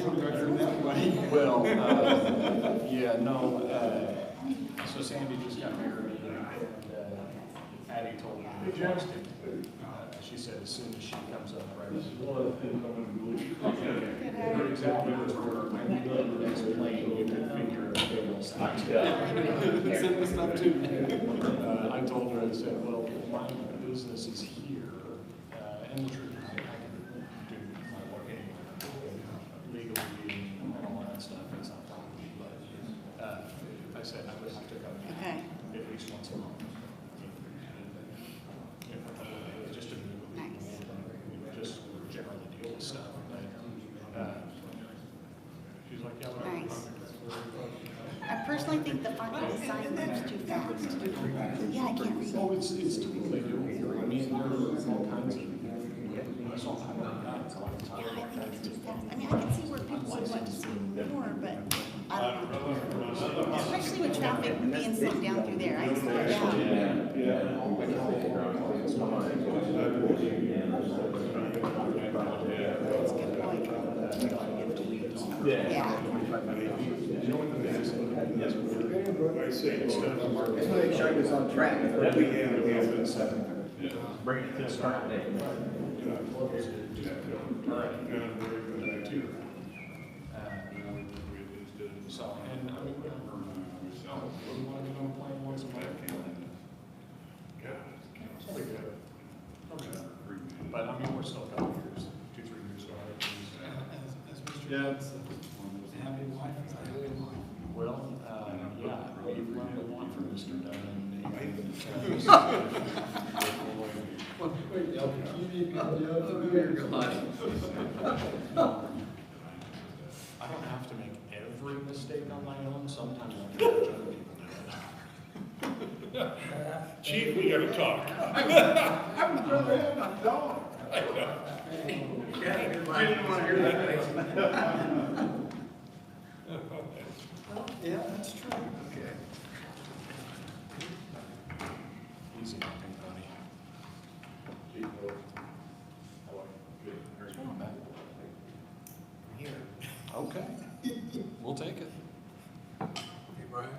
Well, yeah, no, so Sandy just got married, and Addie told me to text him. She said as soon as she comes up, right? Her exact words were, "I think on the next plane, you can figure it out." Send the stuff to me. I told her, I said, well, my business is here, and the truth is, I can do my work anywhere, legally and all that stuff, it's not a problem. But I said I would have to come Okay. at least once a month. Just to move, Nice. just generally deal with stuff. But she's like, yeah, whatever. Nice. I personally think the font of the sign moves too fast. Yeah, I can't read Oh, it. it's totally doable. I mean, there are all kinds of, that's all I've got. It's a lot of Yeah, time. I think it's too fast. I mean, I can see where people would want to see more, but I don't know. Especially with traffic being slowed down through there. I slow down. That's a good point. Yeah. I say, it's not a market. Just want to make sure it's on track. That we have at 7. Bring it to the start date. So, and I mean, we want to get on a plane once a month. It'll be good. Okay. But I mean, we're still a couple years, 2-3 years away. As Mr. Dad said, happy wife is a happy life. Well, yeah, we've learned a lot from Mr. Dunn and I don't have to make every mistake on my own. Sometimes I can watch other people do it. Chief, we gotta talk. I would rather have my dog. I didn't want to hear that. Yeah, that's true. Okay. Easy nothing, buddy. What's going on, Matt? Here. Okay, we'll take it. Hey, Brian.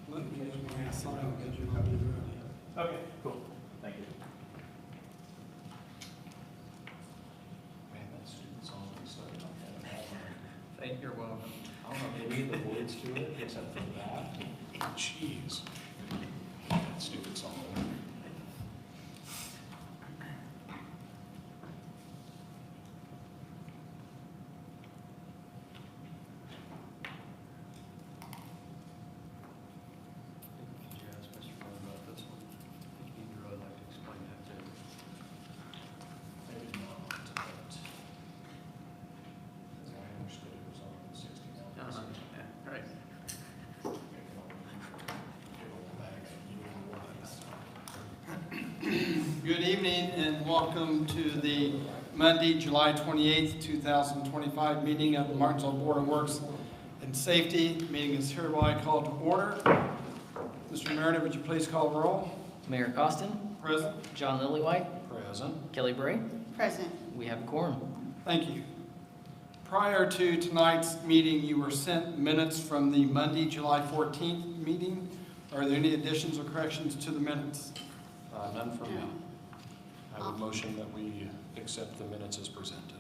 Let me sign and I'll be ready. Okay, cool. Thank you. Man, that stupid song we started on that. Thank you. You're welcome. I don't know any of the words to it except for that. Jeez. That stupid song. Could you ask Mr. Brown about this one? If you drew, I'd like to explain that too. Maybe not, but as I understood it was on 60 now. Yeah, right. Good evening and welcome to the Monday, July 28th, 2025 meeting of the Martinsville Board of Works and Safety. Meeting is hereby called to order. Mr. Meredith, would you please call the roll? Mayor Costin, Present. John Lillywhite, Present. Kelly Bray. Present. We have a quorum. Thank you. Prior to tonight's meeting, you were sent minutes from the Monday, July 14th meeting. Are there any additions or corrections to the minutes? None from me. No. I would motion that we accept the minutes as presented.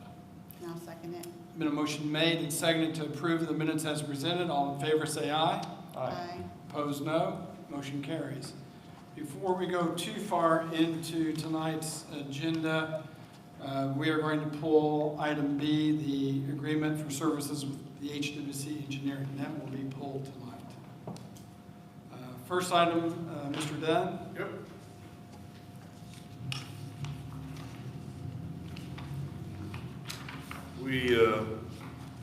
And I'll second it. Been a motion made and seconded to approve the minutes as presented. All in favor say aye. Aye. Opposed, no. Motion carries. Before we go too far into tonight's agenda, we are going to pull item B, the agreement for services with the HWC engineering. That will be pulled tonight. First item, Mr. Dunn. Yep.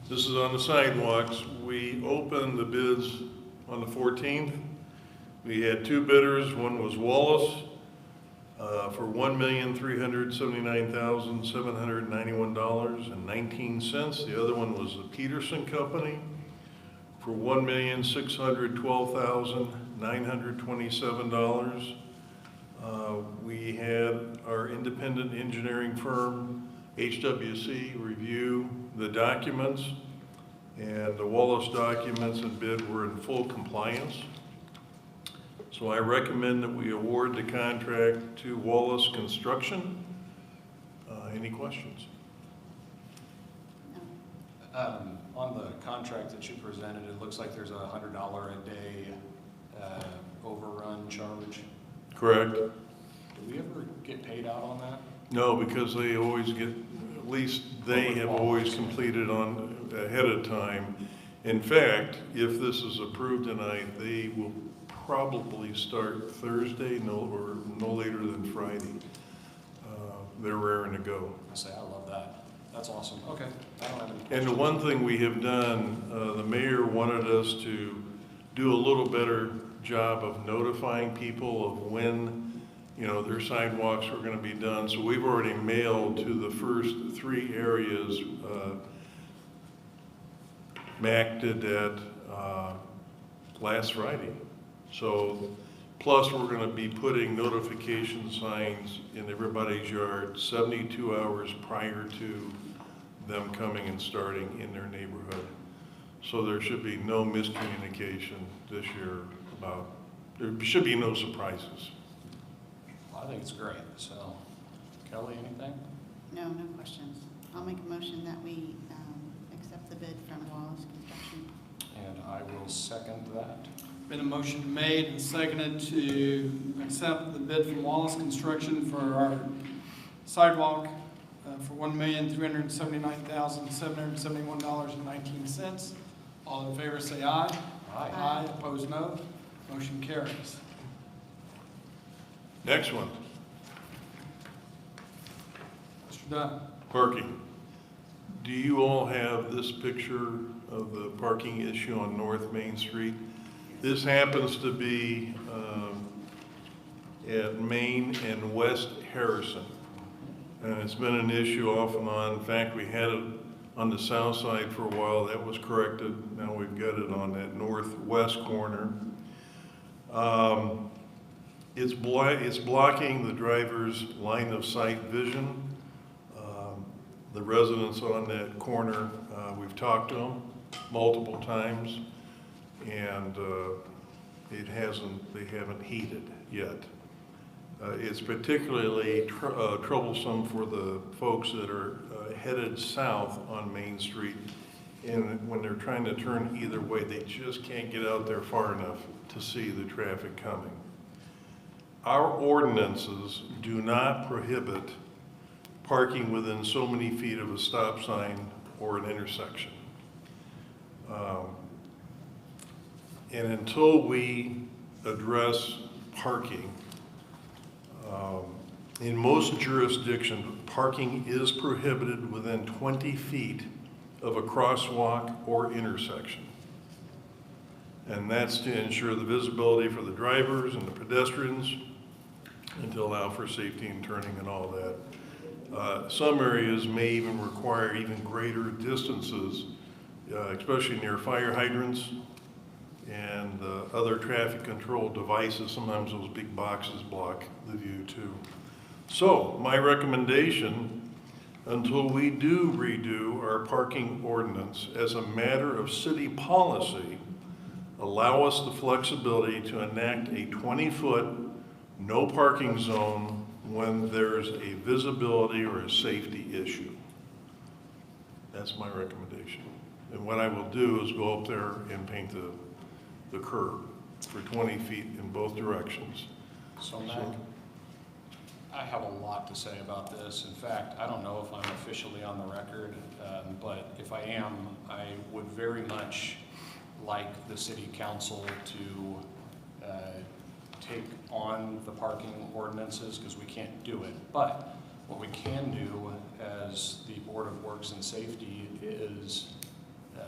This is on the sidewalks. We opened the bids on the 14th. We had 2 bidders. One was Wallace for $1,379,791.19. The other one was the Peterson Company for $1,612,927. We had our independent engineering firm, HWC, review the documents. and the Wallace documents and bid were in full compliance. So I recommend that we award the contract to Wallace Construction. Any questions? No. On the contract that you presented, it looks like there's a $100 a day overrun charge. Correct. Do we ever get paid out on that? No, because they always get, at least they have always completed on ahead of time. In fact, if this is approved tonight, they will probably start Thursday, or no later than Friday. They're raring to go. I say, I love that. That's awesome. Okay, I don't have any And questions. the one thing we have done, the mayor wanted us to do a little better job of notifying people of when, their sidewalks were gonna be done. So we've already mailed to the first 3 areas, Mac did that, last Friday. So, plus we're gonna be putting notification signs in everybody's yard 72 hours prior to them coming and starting in their neighborhood. So there should be no miscommunication this year there should be no surprises. I think it's great, so. Kelly, anything? No, no questions. I'll make a motion that we accept the bid from Wallace Construction. And I will second that. Been a motion made and seconded to accept the bid from Wallace Construction for our sidewalk for $1,379,771.19. All in favor say aye. Aye. Aye, opposed no. Motion carries. Next one, Mr. Dunn. parking. Do you all have this picture of the parking issue on North Main Street? This happens to be at Main and West Harrison. And it's been an issue off and on. In fact, we had it on the south side for a while. That was corrected. Now we've got it on that northwest corner. It's blocking the driver's line of sight vision. The residents on that corner, we've talked to them multiple times, and they haven't heeded yet. It's particularly troublesome for the folks that are headed south on Main Street, and when they're trying to turn either way, they just can't get out there far enough to see the traffic coming. Our ordinances do not prohibit parking within so many feet of a stop sign or an intersection. And until we address parking, in most jurisdictions, parking is prohibited within 20 feet of a crosswalk or intersection. And that's to ensure the visibility for the drivers and the pedestrians and to allow for safety and turning and all that. Some areas may even require even greater distances, especially near fire hydrants and other traffic control devices. Sometimes those big boxes block the view too. So my recommendation, until we do redo our parking ordinance as a matter of city policy, allow us the flexibility to enact a 20-foot no parking zone when there's a visibility or a safety issue. That's my recommendation. And what I will do is go up there and paint the curb for 20 feet in both directions. So Mac, I have a lot to say about this. In fact, I don't know if I'm officially on the record, but if I am, I would very much like the city council to take on the parking ordinances, because we can't do it. But what we can do as the Board of Works and Safety is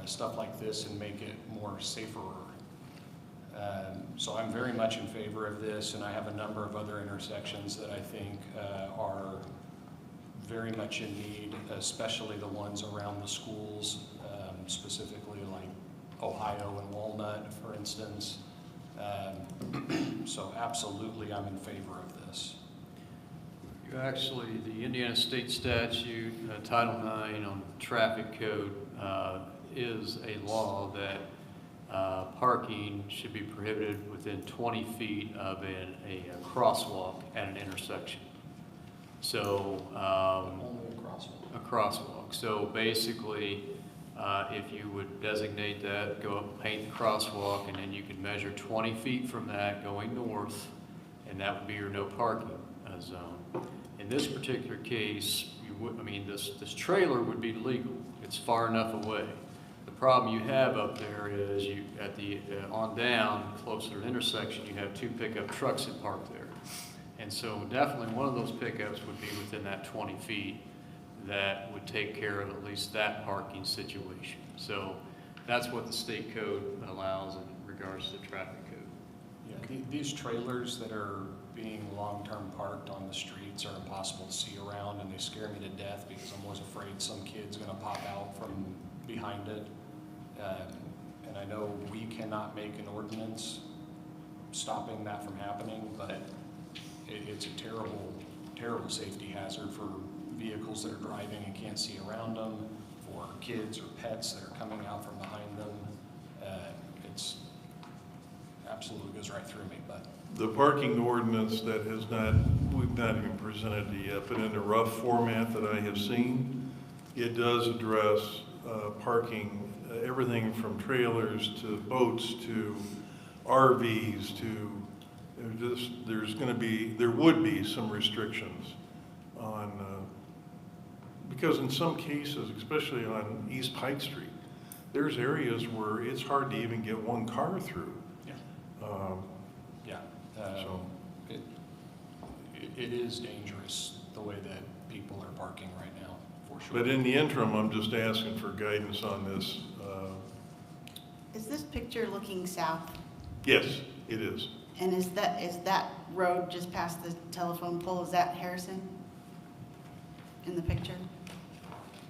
stuff like this and make it more safer. So I'm very much in favor of this, and I have a number of other intersections that I think are very much in need, especially the ones around the schools, specifically like Ohio and Walnut, for instance. So absolutely, I'm in favor of this. You actually, the Indiana State Statute, Title IX on traffic code, is a law that parking should be prohibited within 20 feet of a crosswalk at an intersection. So, Only a crosswalk. a crosswalk. So basically, if you would designate that, go up and paint the crosswalk, and then you could measure 20 feet from that going north, and that would be your no parking zone. In this particular case, you would, I mean, this trailer would be legal. It's far enough away. The problem you have up there is you, at the, on down, closer to the intersection, you have 2 pickup trucks that park there. And so definitely one of those pickups would be within that 20 feet that would take care of at least that parking situation. So that's what the state code allows in regards to traffic code. Yeah, these trailers that are being long-term parked on the streets are impossible to see around, and they scare me to death because I'm always afraid some kid's gonna pop out from behind it. And I know we cannot make an ordinance stopping that from happening, but it's a terrible, terrible safety hazard for vehicles that are driving and can't see around them, for kids or pets that are coming out from behind them. It's absolutely goes right through me, but. The parking ordinance that has not, we've not even presented it yet, but in the rough format that I have seen, it does address parking, everything from trailers to boats to RVs to, there would be some restrictions on, because in some cases, especially on East Pike Street, there's areas where it's hard to even get one car through. Yeah. Yeah. So. It is dangerous the way that people are parking right now, for sure. But in the interim, I'm just asking for guidance on this. Is this picture looking south? Yes, it is. And is that road just past the telephone pole, is that Harrison in the picture?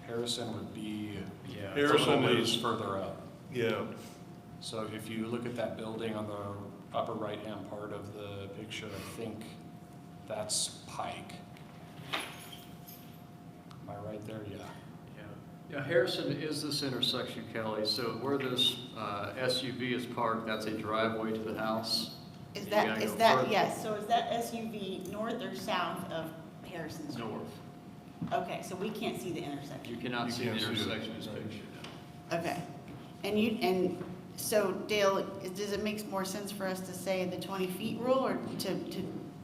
Harrison would be Harrison a little ways is- further up. Yeah, So if you look at that building on the upper right-hand part of the picture, I think that's Pike. Am I right there? Yeah. Yeah, Harrison is this intersection, Kelly. So where this SUV is parked, that's a driveway to the house. Is You that, gotta is go that, further. yes, so is that SUV north or south of Harrison Street? North. Okay, so we can't see the You intersection. cannot You see the can't see it. intersection in this picture. No. Okay. And so Dale, does it make more sense for us to say the 20 feet rule or to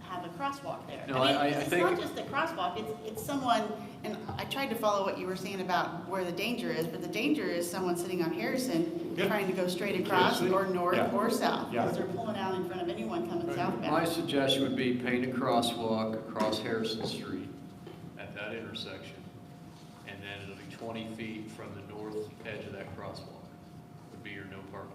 have a crosswalk there? No, mean, I it's think- not just a crosswalk, it's someone, and I tried to follow what you were saying about where the danger is, but the danger is someone sitting on Harrison Yeah. trying to go straight across see. or north Yeah. or south. Yeah. Because they're pulling out in front of anyone coming southbound. My suggestion would be paint a crosswalk across Harrison Street at that intersection. And then it'll be 20 feet from the north edge of that crosswalk would be your no parking.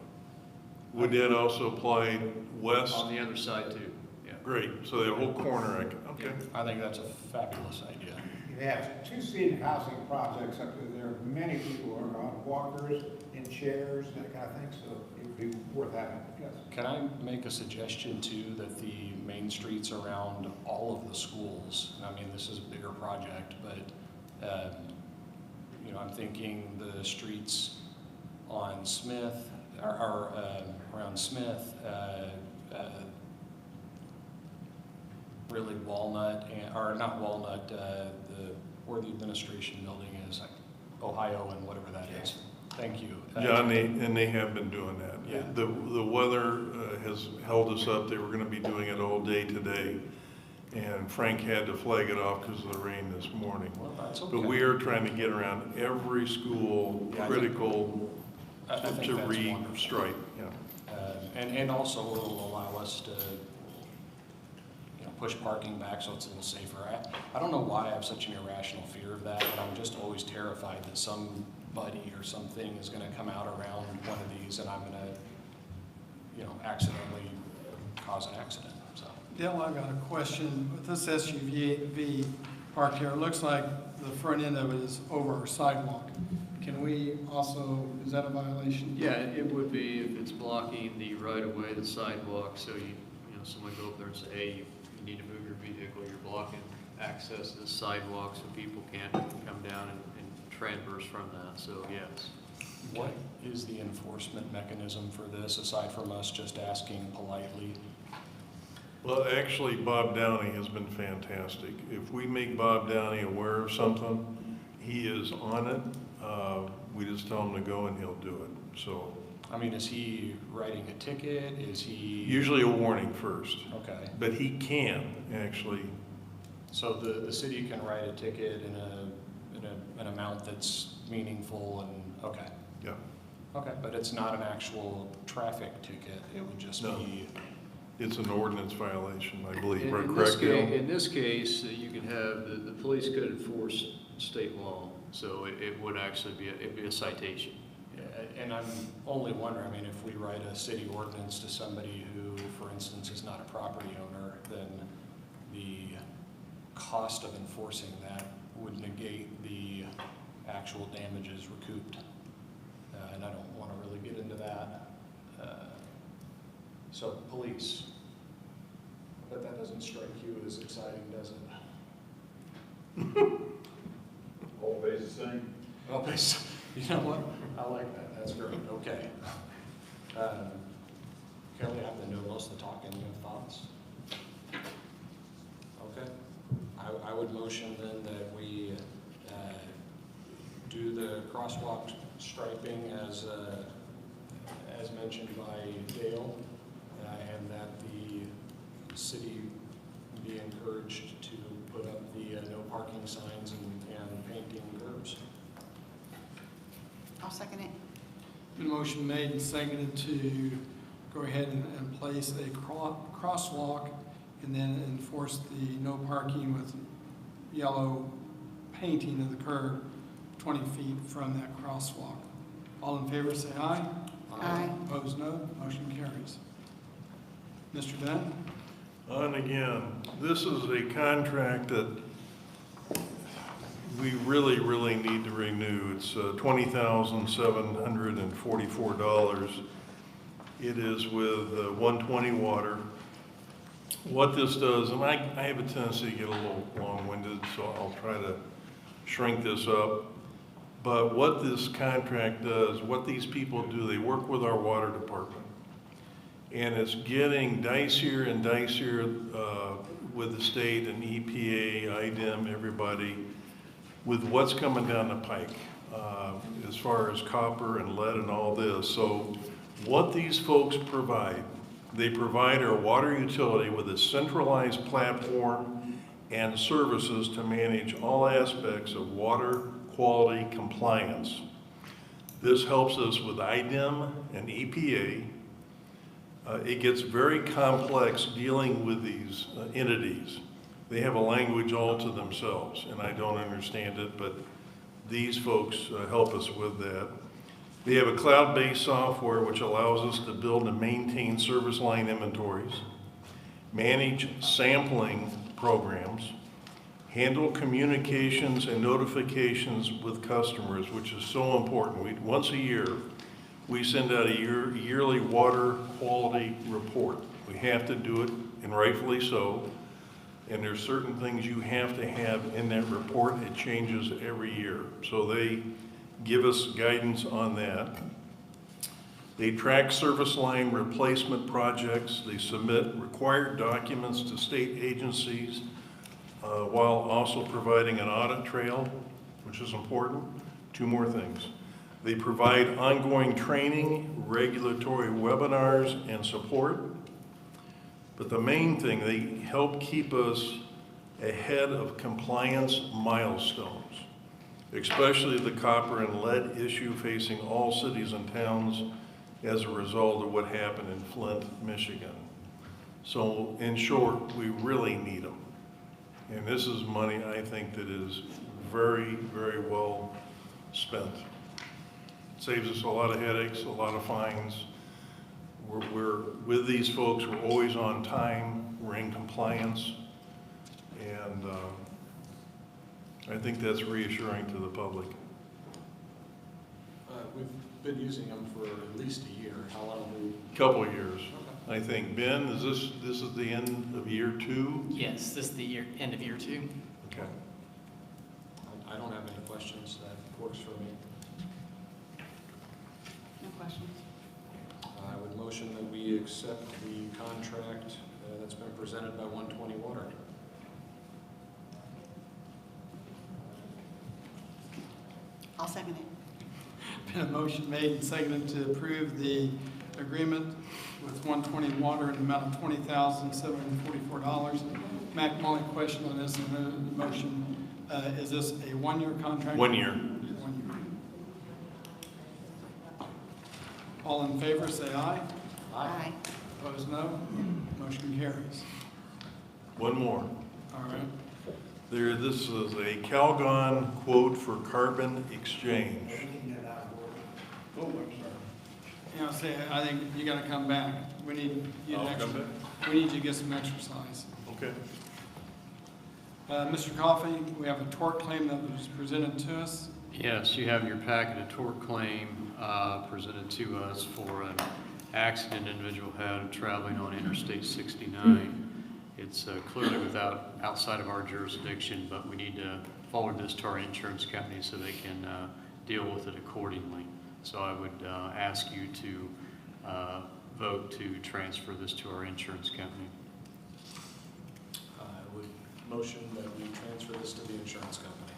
would that also apply west? On the other side too, yeah. Great, so the whole corner, okay. I think that's a fabulous idea. You have 2 senior housing projects up there. Many people are on walkers, in chairs, that kind of thing, so it would be worth having. Yes. Can I make a suggestion too, that the main streets around all of the schools, and I mean, this is a bigger project, but, you know, I'm thinking the streets on Smith, or around Smith, really Walnut, or not Walnut, where the administration building is, like Ohio and whatever that is. Thank you. Yeah, and they have been doing that. Yeah. The weather has held us up. They were gonna be doing it all day today. And Frank had to flag it off because of the rain this morning. Well, that's okay. But we are trying to get around every school Yeah, I think- critical I think to that's wonderful. restripe, yeah. And also will allow us to, you know, push parking back so it's a little safer. I don't know why I have such an irrational fear of that, but I'm just always terrified that somebody or something is gonna come out around one of these and I'm gonna, you know, accidentally cause an accident, so. Dale, I've got a question. With this SUV parked here, it looks like the front end of it is over a sidewalk. Can we also, is that a violation? Yeah, it would be if it's blocking the right of way, the sidewalk, so you know, someone go up there and say, hey, you need to move your vehicle, you're blocking access to the sidewalk so people can't come down and transverse from that, so yes. What is the enforcement mechanism for this, aside from us just asking politely? Well, actually, Bob Downey has been fantastic. If we make Bob Downey aware of something, he is on it. We just tell him to go and he'll do it. So I mean, is he writing a ticket? Is he? usually a warning first, Okay. but he can actually. So the city can write a ticket in an amount that's meaningful and, okay. Yeah. Okay, but it's not an actual traffic ticket, it would just No. be, It's an ordinance violation, I believe. Right, In this correct, Dale? case, in this case, you could have, the police could enforce state law, so it would actually be, it'd be a citation. and I'm only wondering, I mean, if we write a city ordinance to somebody who, for instance, is not a property owner, then the cost of enforcing that would negate the actual damages recouped. And I don't want to really get into that. So police, but that doesn't strike you as exciting, does it? All pays the same. Well, you know what? I like that. That's great. Okay. Kelly, I've been doing most of the talking. You have thoughts? Okay. I would motion then that we do the crosswalk striping as mentioned by Dale, and that the city be encouraged to put up the no parking signs and painting curbs. I'll second it. Been motion made and seconded to go ahead and place a crosswalk and then enforce the no parking with yellow painting of the curb 20 feet from that crosswalk. All in favor, say aye. Aye. Opposed, no. Motion carries. Mr. Dunn? And again, this is a contract that we really need to renew. It's $20,744. It is with 120 Water. What this does, and I have a tendency to get a little long-winded, so I'll try to shrink this up. But what this contract does, what these people do, they work with our water department. And it's getting dicier and dicier with the state and EPA, IDEM, everybody, with what's coming down the pike as far as copper and lead and all this. So what these folks provide, they provide our water utility with a centralized platform and services to manage all aspects of water quality compliance. This helps us with IDEM and EPA. It gets very complex dealing with these entities. They have a language all to themselves, and I don't understand it, but these folks help us with that. They have a cloud-based software which allows us to build and maintain service line inventories, manage sampling programs, handle communications and notifications with customers, which is so important. Once a year, we send out a yearly water quality report. We have to do it, and rightfully so. And there's certain things you have to have in that report. It changes every year. So they give us guidance on that. They track service line replacement projects. They submit required documents to state agencies while also providing an audit trail, which is important. Two more things. They provide ongoing training, regulatory webinars, and support. But the main thing, they help keep us ahead of compliance milestones, especially the copper and lead issue facing all cities and towns as a result of what happened in Flint, Michigan. So in short, we really need them. And this is money, I think, that is very well spent. It saves us a lot of headaches, a lot of fines. We're with these folks, we're always on time, we're in compliance, and I think that's reassuring to the public. We've been using them for at least a year. How long have we? Couple of years, I think. Ben, is this is the end of year 2? Yes, this is the end of year 2. Okay. I don't have any questions. That works for me. questions? I would motion that we accept the contract that's been presented by 120 Water. I'll second it. Been a motion made and seconded to approve the agreement with 120 Water in the amount of $20,744. Mac, my only question on this, and the motion, is this a one-year contract? 1 year. 1 year. All in favor, say aye. Aye. Opposed, no. Motion carries. One more. All right. This is a Calgon quote for carbon exchange. Oh, I'm sorry. You know, say, I think you gotta come back. We need you I'll next. come back. We need you to get some exercise. Okay. Mr. Coffey, we have a tort claim that was presented to us. Yes, you have in your packet a tort claim presented to us for an accident an individual had traveling on Interstate 69. It's clearly outside of our jurisdiction, but we need to forward this to our insurance company so they can deal with it accordingly. So I would ask you to vote to transfer this to our insurance company. I would motion that we transfer this to the insurance company.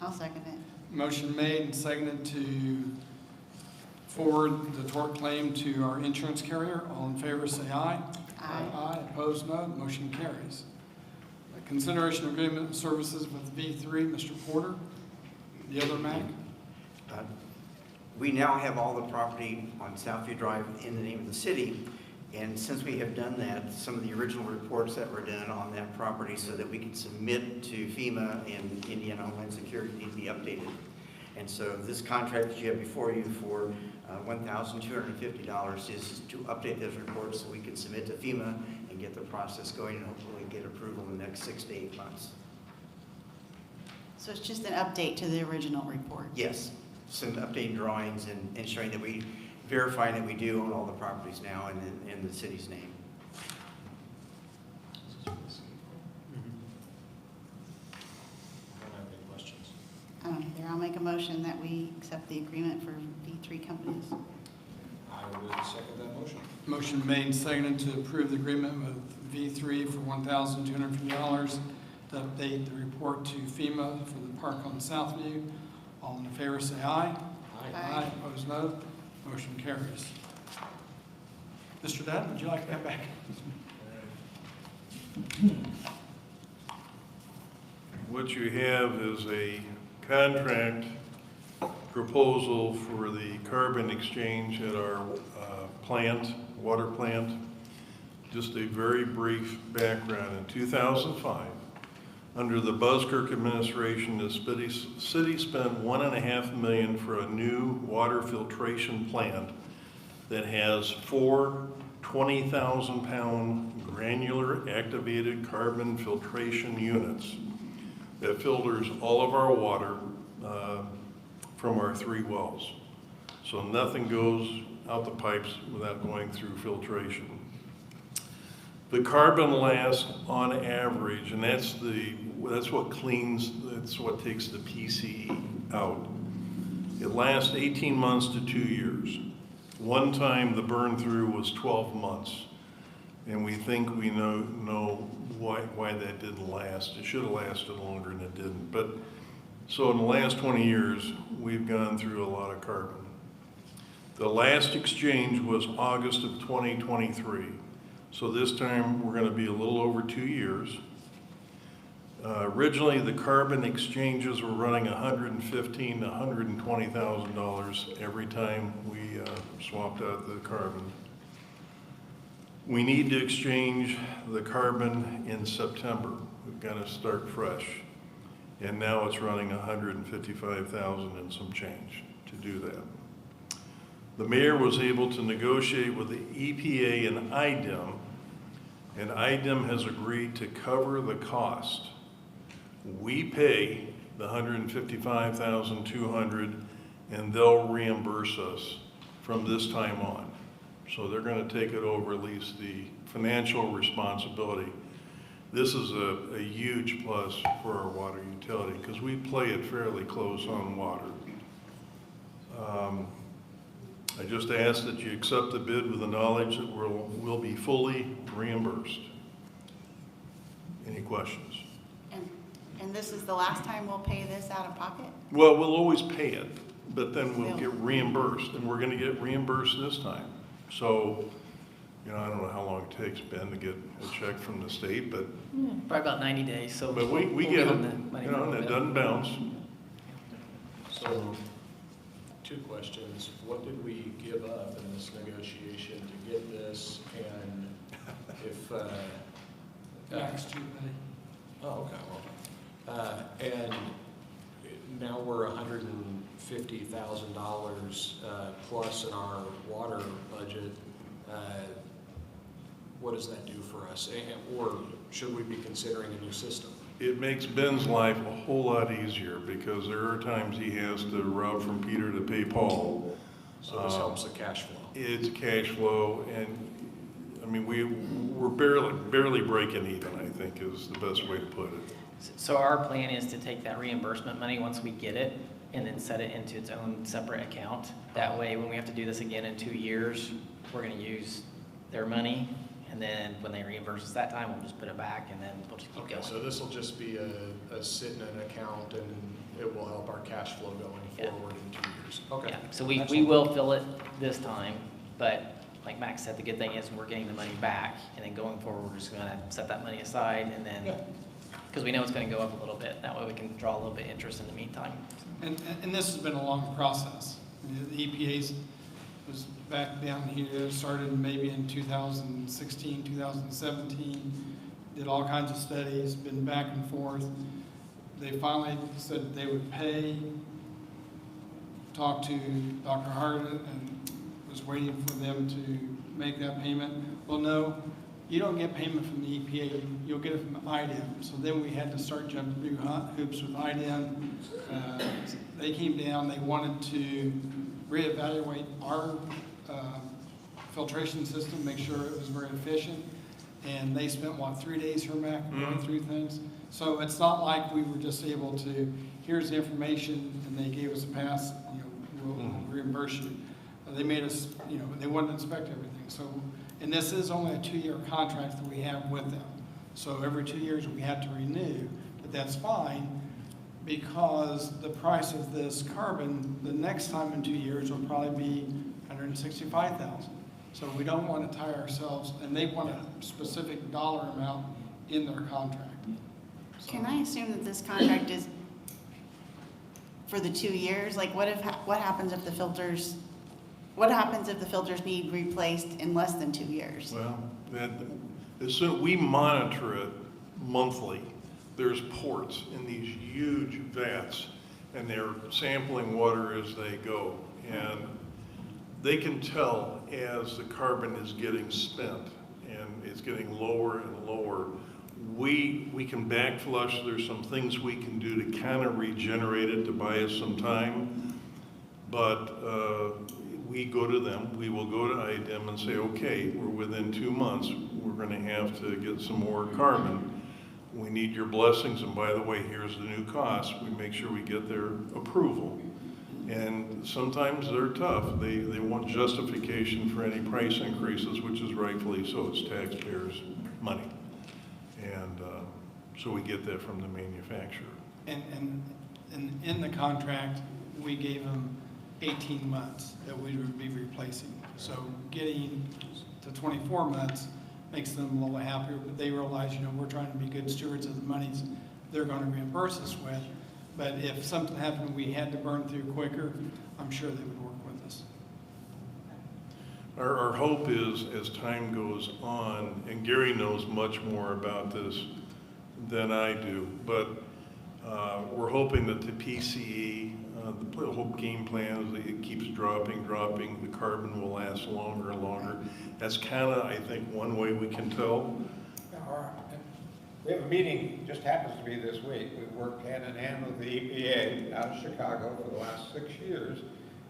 I'll second it. Motion made and seconded to forward the tort claim to our insurance carrier. All in favor, say aye. Aye. Aye. Opposed, no. Motion carries. Consideration agreement of services with V3, Mr. Porter. The other Mac? We now have all the property on Southview Drive in the name of the city, and since we have done that, some of the original reports that were done on that property so that we can submit to FEMA and Indiana Homeland Security need to be updated. And so this contract that you have before you for $1,250 is to update those reports so we can submit to FEMA and get the process going and hopefully get approval in the next 6 to 8 months. So it's just an update to the original report? Yes, some updating drawings and ensuring that we verify that we do own all the properties now in the city's name. I don't have any questions. I don't either. I'll make a motion that we accept the agreement for V3 companies. I would second that motion. Motion made and seconded to approve the agreement with V3 for $1,250 to update the report to FEMA for the park on Southview. All in favor, say aye. Aye. Opposed, no. Motion carries. Mr. Dad, would you like to come back? What you have is a contract proposal for the carbon exchange at our water plant. Just a very brief background. In 2005, under the Buskirk administration, the city spent $1.5 million for a new water filtration plant that has 4 20,000-pound granular activated carbon filtration units that filters all of our water from our 3 wells. So nothing goes out the pipes without going through filtration. The carbon lasts on average, and that's what cleans, that's what takes the PCE out. It lasts 18 months to 2 years. One time the burn through was 12 months, and we think we know why that didn't last. It should have lasted longer and it didn't. But so in the last 20 years, we've gone through a lot of carbon. The last exchange was August of 2023. So this time we're going to be a little over 2 years. Originally, the carbon exchanges were running $115,000 to $120,000 every time we swapped out the carbon. We need to exchange the carbon in September. We've got to start fresh. And now it's running $155,000 and some change to do that. The mayor was able to negotiate with the EPA and IDEM has agreed to cover the cost. We pay the $155,200 and they'll reimburse us from this time on. So they're going to take it over, at least the financial responsibility. This is a huge plus for our water utility because we play it fairly close on water. I just ask that you accept the bid with the knowledge that we'll be fully reimbursed. Any questions? And this is the last time we'll pay this out of pocket? Well, we'll always pay it, but then we'll Will. get reimbursed, and we're gonna get reimbursed this time. So, you know, I don't know how long it takes, Ben, to get a check from the state, but Probably about 90 days, so. we we'll get be it, on the money you know, for a and it bit. doesn't bounce. So, two questions. What did we give up in this negotiation to get this? And if, Max too, buddy. oh, okay, well, and now we're $150,000 plus in our water budget. What does that do for us? Or should we be considering a new system? It makes Ben's life a whole lot easier because there are times he has to rob from Peter to pay Paul. So this helps the cash flow. It's cash flow, and, I mean, we're barely breaking even, I think, is the best way to put it. So our plan is to take that reimbursement money once we get it and then set it into its own separate account. That way, when we have to do this again in 2 years, we're gonna use their money. And then when they reimburse us that time, we'll just put it back and then we'll just keep Okay, going. so this will just be a sit in an account and it will help our cash flow going Yeah. forward in 2 years. Okay. Yeah, so we will fill it this time, but like Max said, the good thing is we're getting the money back, and then going forward, we're just gonna set that money aside, and then, because we know it's gonna go up a little bit, that way we can draw a little bit of interest in the meantime. And this has been a long process. The EPA's was back down here, started maybe in 2016, 2017, did all kinds of studies, been back and forth. They finally said they would pay, talked to Dr. Hart and was waiting for them to make that payment. Well, no, you don't get payment from the EPA, you'll get it from IDEM. So then we had to start jumping through hoops with IDEM. They came down, they wanted to reevaluate our filtration system, make sure it was very efficient. And they spent, 3 days here, Mac, going through things? So it's not like we were just able to, here's the information, and they gave us a pass, we'll reimburse you. They made us, they wanted to inspect everything. So, and this is only a 2-year contract that we have with them. So every 2 years we have to renew, but that's fine because the price of this carbon, the next time in 2 years will probably be $165,000. So we don't want to tie ourselves, and they want a specific dollar amount in their contract. So- Can I assume that this contract is for the 2 years? Like, what happens if the filters need replaced in less than 2 years? Well, we monitor it monthly. There's ports in these huge vats, and they're sampling water as they go. And they can tell as the carbon is getting spent and it's getting lower and lower. We can back flush. There's some things we can do to kind of regenerate it to buy us some time. But we go to them, we will go to IDEM and say, okay, we're within 2 months, we're gonna have to get some more carbon. We need your blessings, and by the way, here's the new cost. We make sure we get their approval. And sometimes they're tough. They want justification for any price increases, which is rightfully so. It's taxpayers' money. And so we get that from the manufacturer. And in the contract, we gave them 18 months that we would be replacing. So getting to 24 months makes them a little happier, but they realize, we're trying to be good stewards of the monies they're going to reimburse us with. But if something happened we had to burn through quicker, I'm sure they would work with us. Our hope is, as time goes on, and Gary knows much more about this than I do, but we're hoping that the PCE, the whole game plan is that it keeps dropping, the carbon will last longer and longer. That's kind of, I think, one way we can tell. We have a meeting, just happens to be this week. We've worked hand in hand with the EPA out of Chicago for the last 6 years.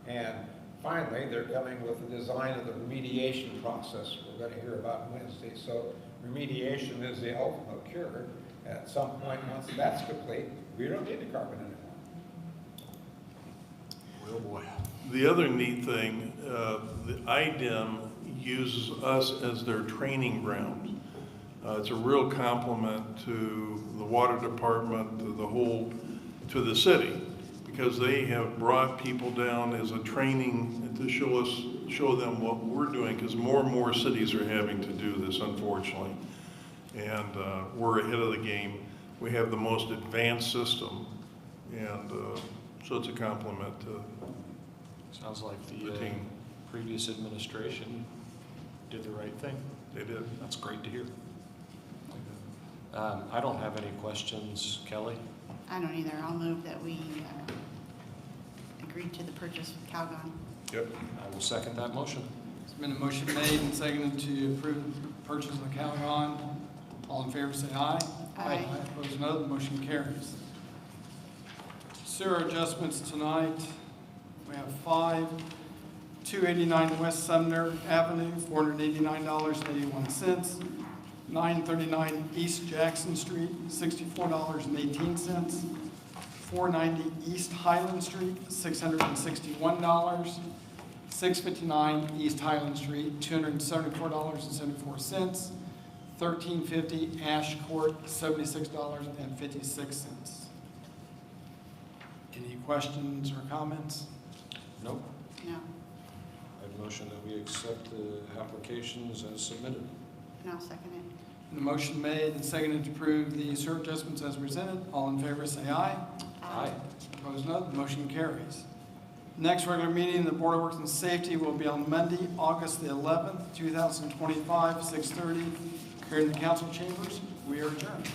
And finally, they're coming with the design of the remediation process we're going to hear about Wednesday. So remediation is the ultimate cure. At some point, once that's complete, we don't need the carbon anymore. Oh, boy. The other neat thing, the IDEM uses us as their training ground. It's a real compliment to the water department, to the city, because they have brought people down as a training to show them what we're doing, because more and more cities are having to do this, unfortunately. And we're ahead of the game. We have the most advanced system, and so it's a compliment to Sounds like the the team. previous administration did the right thing. They did. That's great to hear. I don't have any questions. Kelly? I don't either. I'll move that we agree to the purchase with Calgon. Yep. I will second that motion. There's been a motion made and seconded to approve the purchase of the Calgon. All in favor, say aye. Aye. Opposed, no. The motion carries. Sewer adjustments tonight. We have 5, 289 West Sumner Avenue, $489.81. 939 East Jackson Street, $64.18. 490 East Highland Street, $661. 659 East Highland Street, $274.74. 1350 Ash Court, $76.56. Any questions or comments? Nope. No, I have a motion that we accept the applications as submitted. and I'll second it. The motion made and seconded to approve the sewer adjustments as presented. All in favor, say aye. Aye. Opposed, no. The motion carries. Next regular meeting of the Board of Works and Safety will be on Monday, August the 11th, 2025, 6:30, here in the council chambers. We are adjourned.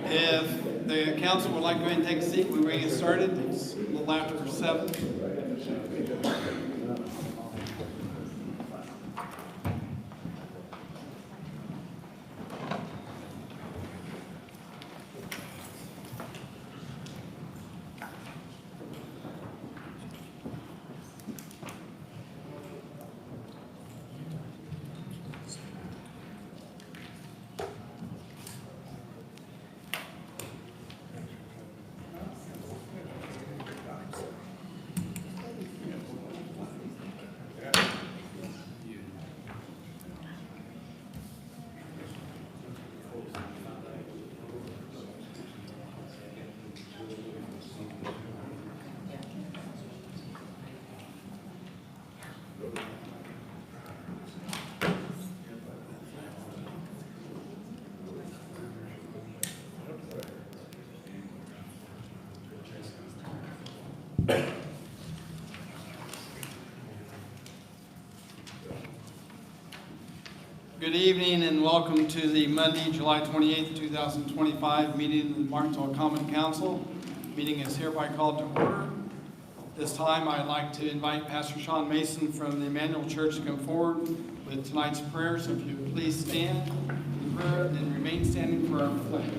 If the council would like to go ahead and take a seat, we will get started. It's a little after 7. Good evening and welcome to the Monday, July 28th, 2025 meeting of the Martinsville Common Council. Meeting is hereby called to order. This time I'd like to invite Pastor Sean Mason from the Emmanuel Church to come forward with tonight's prayer. So if you would please stand in prayer and remain standing for our pledge.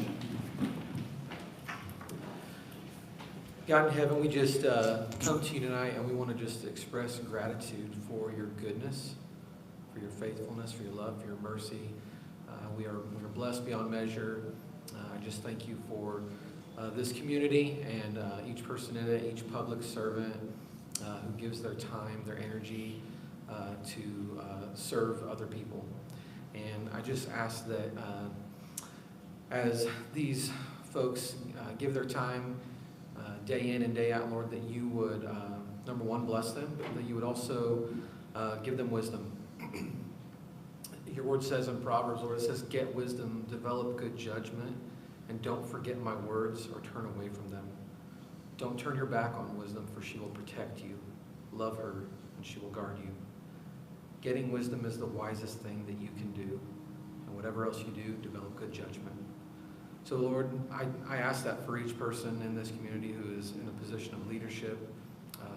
God in heaven, we just come to you tonight and we want to just express gratitude for your goodness, for your faithfulness, for your love, for your mercy. We are blessed beyond measure. I just thank you for this community and each person in it, each public servant who gives their time, their energy to serve other people. And I just ask that as these folks give their time day in and day out, Lord, that you would, number one, bless them, that you would also give them wisdom. Your word says in Proverbs, Lord, it says, get wisdom, develop good judgment, and don't forget my words or turn away from them. Don't turn your back on wisdom, for she will protect you. Love her, and she will guard you. Getting wisdom is the wisest thing that you can do. And whatever else you do, develop good judgment. So, Lord, I ask that for each person in this community who is in a position of leadership,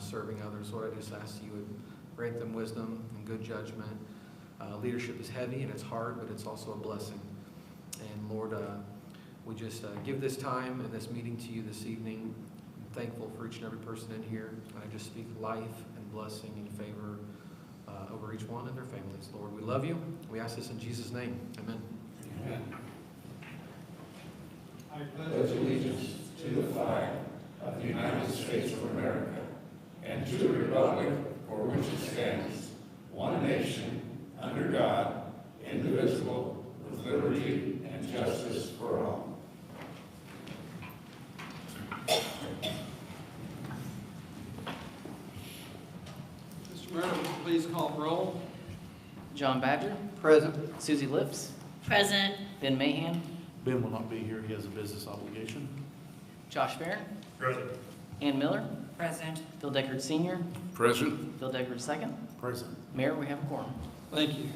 serving others. Lord, I just ask that you would grant them wisdom and good judgment. Leadership is heavy and it's hard, but it's also a blessing. And Lord, we just give this time and this meeting to you this evening. I'm thankful for each and every person in here. And I just speak life and blessing and favor over each one and their families. Lord, we love you. We ask this in Jesus' name. Amen. Amen. I pledge allegiance to the flag of the United States of America and to the republic for which it stands, one nation, under God, indivisible, with liberty and justice for all. Mr. Mayor, would you please call roll? John Badger, Present. Susie Lips, Present. Ben Mahan, Ben will not be here. He has a business obligation. Josh Barron, Present. Ann Miller, Present. Phil Deckard Sr., Present. Phil Deckard II. Present. Mayor, we have a quorum. Thank you.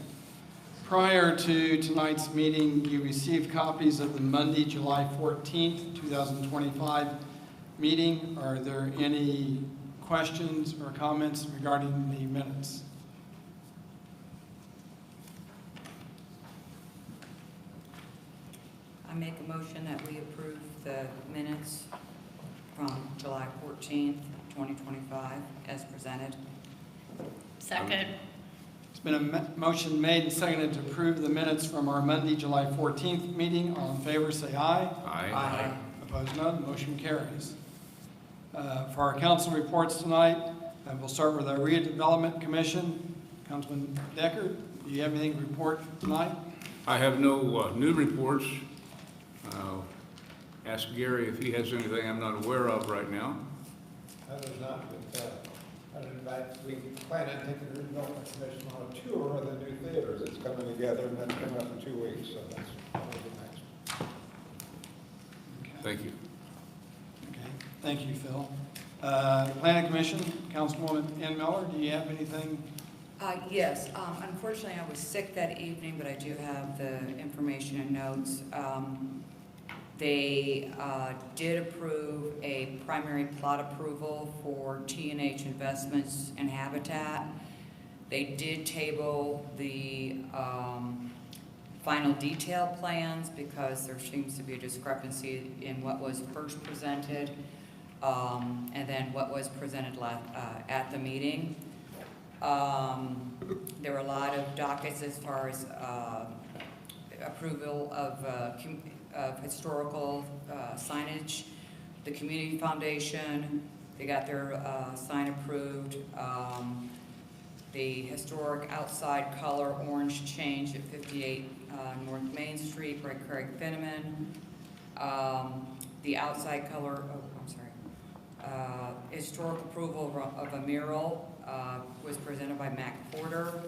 Prior to tonight's meeting, you received copies of the Monday, July 14th, 2025 meeting. Are there any questions or comments regarding the minutes? I make a motion that we approve the minutes from July 14th, 2025 as presented. Second. It's been a motion made and seconded to approve the minutes from our Monday, July 14th meeting. All in favor, say aye. Aye. Opposed, none. Motion carries. For our council reports tonight, we'll start with our Redevelopment Commission. Councilman Deckard, do you have anything to report tonight? I have no new reports. Ask Gary if he has anything I'm not aware of right now. That is not, we plan on taking the Redevelopment Commission on a tour of the new theaters. It's coming together and that's coming up in 2 weeks, so that's probably the next. Thank you. Okay, thank you, Phil. Planning Commission, Councilwoman Ann Miller, do you have anything? Yes, unfortunately I was sick that evening, but I do have the information and notes. They did approve a primary plot approval for T&H Investments and Habitat. They did table the final detail plans because there seems to be a discrepancy in what was first presented and then what was presented at the meeting. There were a lot of dockets as far as approval of historical signage. The Community Foundation, they got their sign approved. The historic outside color orange change at 58 North Main Street by Craig Finneman. The outside color, historic approval of a mural was presented by Mac Porter.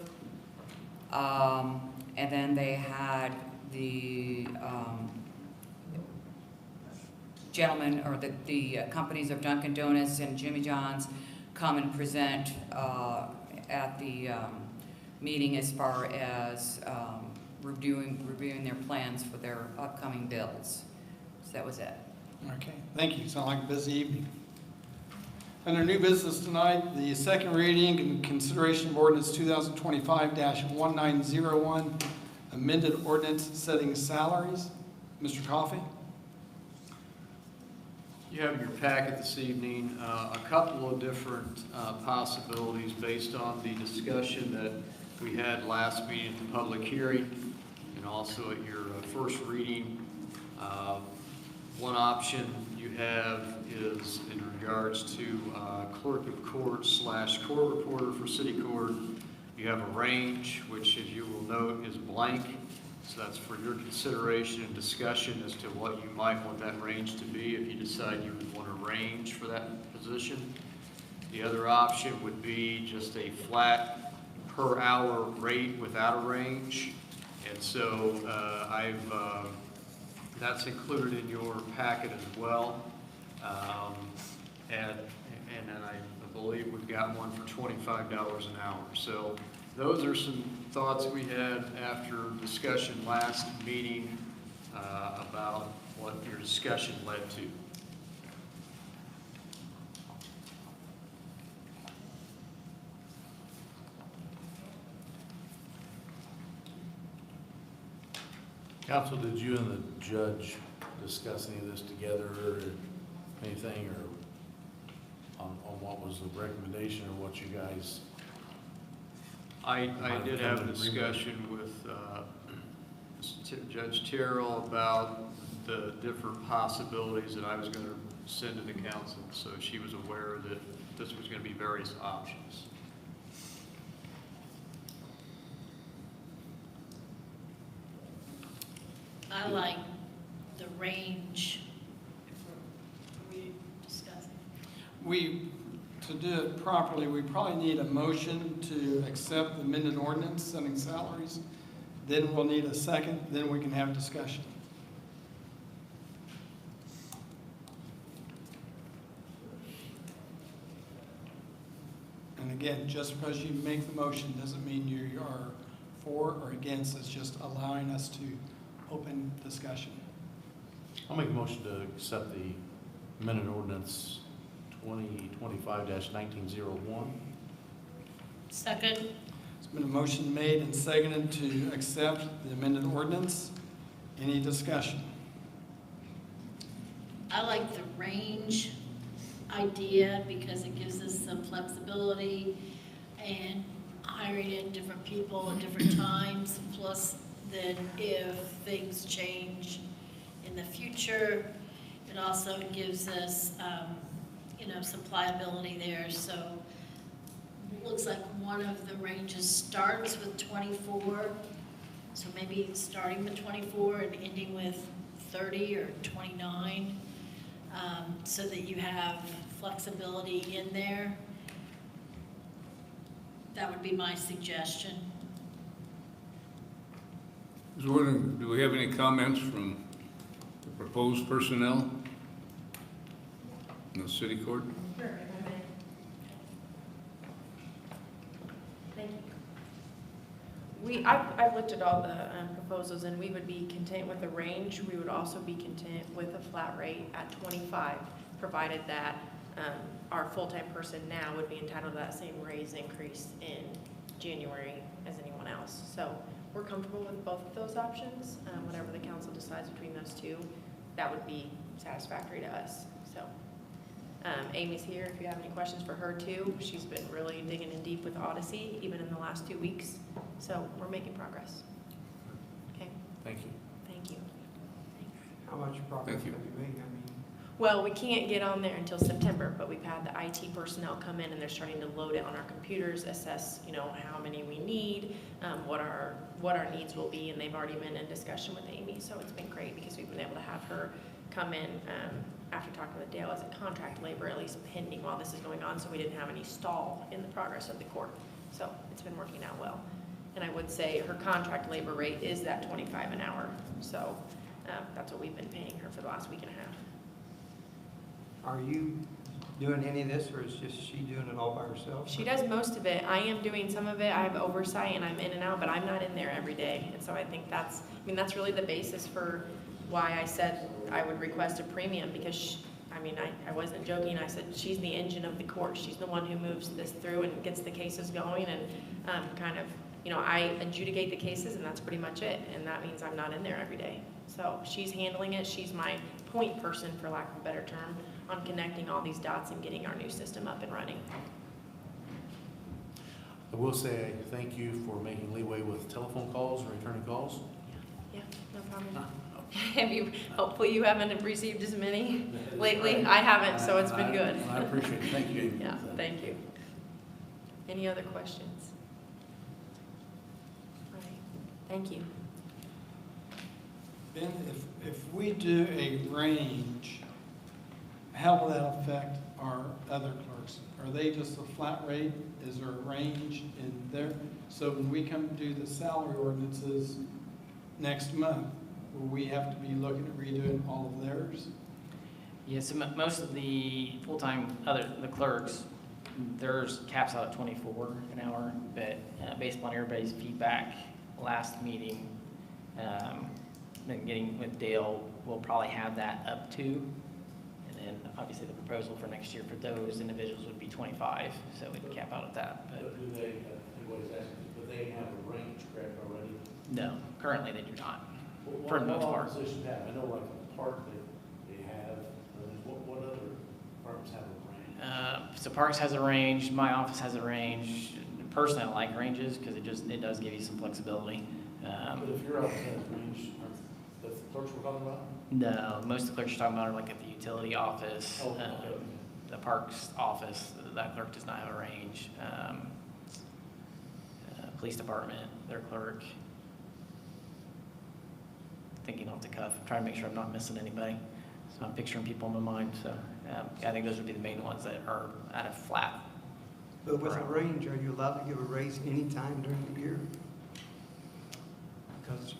And then they had the gentlemen or the companies of Dunkin' Donuts and Jimmy John's come and present at the meeting as far as reviewing their plans for their upcoming bills. So that was it. Okay, thank you. Sound like a busy evening. Under new business tonight, the second reading and consideration of ordinance 2025-1901, amended ordinance setting salaries. Mr. Coffey? You have in your packet this evening a couple of different possibilities based on the discussion that we had last meeting at the public hearing and also at your first reading. One option you have is in regards to clerk of court / court reporter for city court. You have a range, which, as you will note, is blank. So that's for your consideration and discussion as to what you might want that range to be if you decide you would want a range for that position. The other option would be just a flat per hour rate without a range. And so that's included in your packet as well. And then I believe we've got one for $25 an hour. So those are some thoughts we had after discussion last meeting about what your discussion led to. Council, did you and the judge discuss any of this together or anything, or on what was the recommendation or what you guys? I did have a discussion with Judge Terrell about the different possibilities that I was going to send to the council, so she was aware that this was going to be various options. I like the range. Are we discussing? To do it properly, we probably need a motion to accept the amended ordinance setting salaries. Then we'll need a second, then we can have discussion. And again, just because you make the motion doesn't mean you are for or against. It's just allowing us to open discussion. I'll make a motion to accept the amended ordinance 2025-1901. Second. There's been a motion made and seconded to accept the amended ordinance. Any discussion? I like the range idea because it gives us some flexibility and hiring in different people at different times. Plus, then if things change in the future, it also gives us, some pliability there. So it looks like one of the ranges starts with 24. So maybe starting with 24 and ending with 30 or 29, so that you have flexibility in there. That would be my suggestion. I was wondering, do we have any comments from the proposed personnel in the city court? Sure, thank you. I've looked at all the proposals, and we would be content with the range. We would also be content with a flat rate at 25, provided that our full-time person now would be entitled to that same raise increase in January as anyone else. So we're comfortable with both of those options. Whatever the council decides between those two, that would be satisfactory to us. So Amy's here if you have any questions for her too. She's been really digging in deep with Odyssey, even in the last 2 weeks. So we're making progress. Okay. Thank you. Thank you. How much progress have you made? Well, we can't get on there until September, but we've had the IT personnel come in and they're starting to load it on our computers, assess, how many we need, what our needs will be, and they've already been in discussion with Amy. So it's been great because we've been able to have her come in after talking with Dale as a contract labor, at least pending while this is going on, so we didn't have any stall in the progress of the court. So it's been working out well. And I would say her contract labor rate is that $25 an hour. So that's what we've been paying her for the last week and a half. Are you doing any of this, or is just she doing it all by herself? She does most of it. I am doing some of it. I have oversight and I'm in and out, but I'm not in there every day. And so I think that's really the basis for why I said I would request a premium, because I wasn't joking. I said, she's the engine of the court. She's the one who moves this through and gets the cases going and I adjudicate the cases and that's pretty much it. And that means I'm not in there every day. So she's handling it. She's my point person, for lack of a better term, on connecting all these dots and getting our new system up and running. I will say thank you for making leeway with telephone calls and returning calls. Yeah, no problem. Hopefully you haven't received as many lately. I haven't, so it's been good. I appreciate it. Thank you. Yeah, thank you. Any other questions? All right, thank you. Ben, if we do a range, how will that affect our other clerks? Are they just a flat rate? Is there a range in there? So when we come to do the salary ordinances next month, will we have to be looking at redoing all of theirs? Yeah, so most of the full-time the clerks, theirs caps out at 24 an hour, but based upon everybody's feedback last meeting, been getting with Dale, we'll probably have that up to, and then obviously the proposal for next year for those individuals would be 25, so we'd cap out at that. But Do they, everybody's asking, do they have a range correct already? no, currently they do not, What- for the most what all part. positions have? I know like the park they have, what other departments have a range? So Parks has a range, my office has a range. Personally, I like ranges because it does give you some flexibility. But if your office has a range, that's the clerks we're talking about? No, most of the clerks you're talking about are like at the utility office, Oh, okay. the Parks office, that clerk does not have a range. Police department, their clerk. Thinking off the cuff, I'm trying to make sure I'm not missing anybody. So I'm picturing people in my mind, so I think those would be the main ones that are at a flat. But with a range, are you allowed to give a raise any time during the year? Because,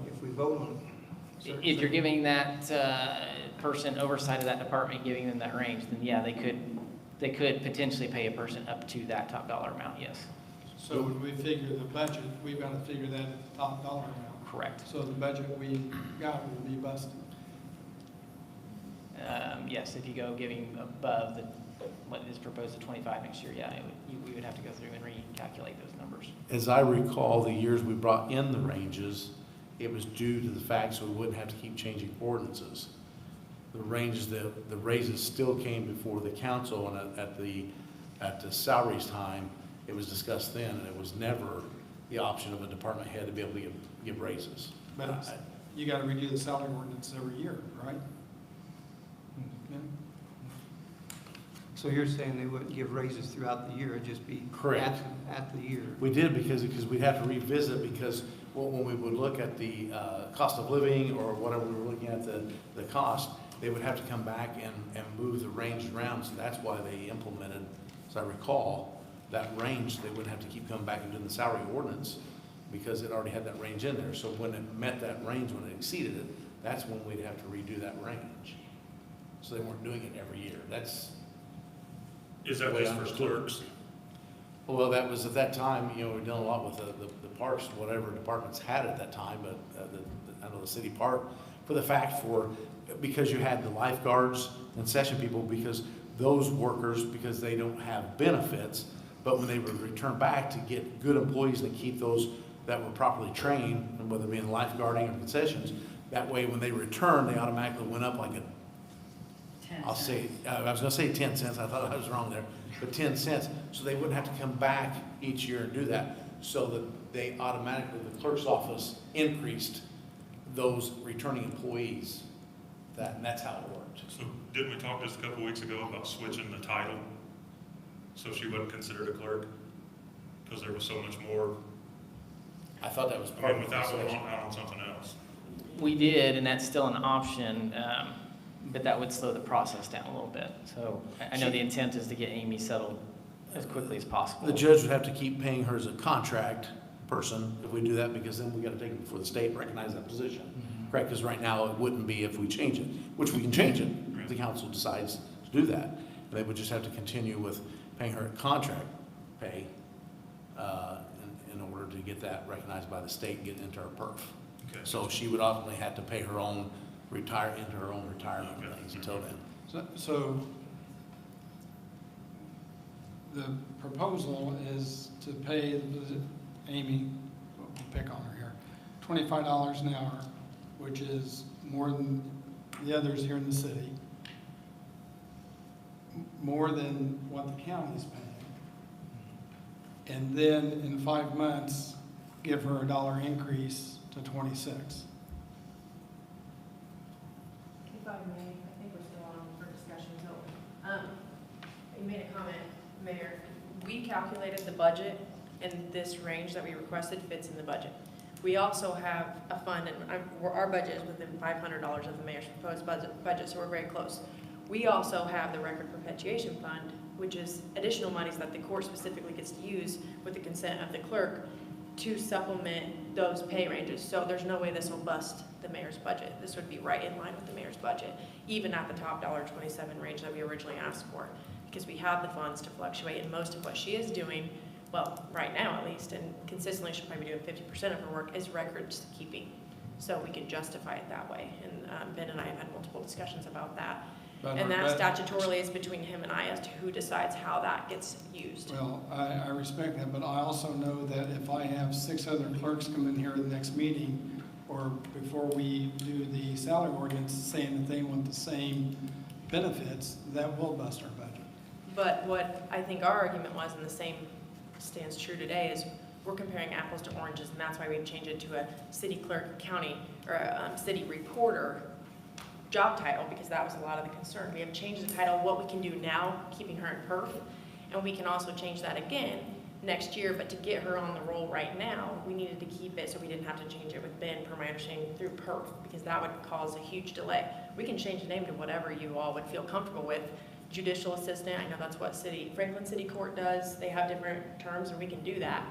if we vote on certain If you're things- giving that person oversight of that department, giving them that range, then yeah, they could potentially pay a person up to that top dollar amount, yes. So when we figure the budget, we've got to figure that at the top dollar amount. Correct. So the budget we got will be busted. Yes, if you go giving above what is proposed at 25 next year, yeah, we would have to go through and recalculate those numbers. As I recall, the years we brought in the ranges, it was due to the fact so we wouldn't have to keep changing ordinances. The ranges, the raises still came before the council, and at the salaries time, it was discussed then, and it was never the option of a department head to be able to give raises. But you got to redo the salary ordinance every year, right? Yeah. So you're saying they wouldn't give raises throughout the year, it'd just be Correct. at the year? We did because we'd have to revisit, because when we would look at the cost of living or whatever we were looking at the cost, they would have to come back and move the range around. So that's why they implemented, as I recall, that range. They wouldn't have to keep coming back and doing the salary ordinance because it already had that range in there. So when it met that range, when it exceeded it, that's when we'd have to redo that range. So they weren't doing it every year. Is that just for clerks? Well, that was at that time, we've done a lot with the parks, whatever departments had at that time, but I know the city park, because you had the lifeguards and session people, because those workers, because they don't have benefits, but when they would return back to get good employees and keep those that were properly trained, and whether it be in lifeguarding or concessions, that way when they return, they automatically went up like I was gonna say 10 cents, I thought I was wrong there, but 10 cents, so they wouldn't have to come back each year and do that, so that they automatically, the clerk's office increased those returning employees, and that's how it worked. So didn't we talk just a couple weeks ago about switching the title? So she wasn't considered a clerk? Because there was so much more, I thought that was part of the without going conversation. out on something else. We did, and that's still an option, but that would slow the process down a little bit. So I know the intent is to get Amy settled as quickly as possible. The judge would have to keep paying her as a contract person if we do that, because then we gotta take it before the state and recognize that position. Correct, because right now it wouldn't be if we change it, which we can change it. If the council decides to do that. They would just have to continue with paying her contract pay in order to get that recognized by the state and get into her perf. Okay. So she would ultimately have to pay her own into her own retirement Okay. things until then. So the proposal is to pay Amy, we'll pick on her here, $25 an hour, which is more than the others here in the city, more than what the county's paying. And then in 5 months, give her a $1 increase to 26. If I may, I think we're still on for discussion, so, you made a comment, Mayor. We calculated the budget, and this range that we requested fits in the budget. We also have a fund, and our budget is within $500 of the mayor's proposed budget, so we're very close. We also have the record perpetuation fund, which is additional monies that the court specifically gets to use with the consent of the clerk to supplement those pay ranges. So there's no way this will bust the mayor's budget. This would be right in line with the mayor's budget, even at the top $1.27 range that we originally asked for, because we have the funds to fluctuate, and most of what she is doing, well, right now at least, and consistently she'll probably be doing 50% of her work, is records keeping. So we can justify it that way. And Ben and I have had multiple discussions about that. And that statutorily is between him and I as to who decides how that gets used. Well, I respect that, but I also know that if I have 6 other clerks come in here at the next meeting, or before we do the salary ordinance saying that they want the same benefits, that will bust our budget. But what I think our argument was, and the same stands true today, is we're comparing apples to oranges, and that's why we've changed it to a city clerk, county, or a city reporter job title, because that was a lot of the concern. We have changed the title, what we can do now, keeping her in perf, and we can also change that again next year, but to get her on the roll right now, we needed to keep it so we didn't have to change it with Ben, per my understanding, through perf, because that would cause a huge delay. We can change the name to whatever you all would feel comfortable with. Judicial assistant, I know that's what Franklin City Court does. They have different terms, and we can do that.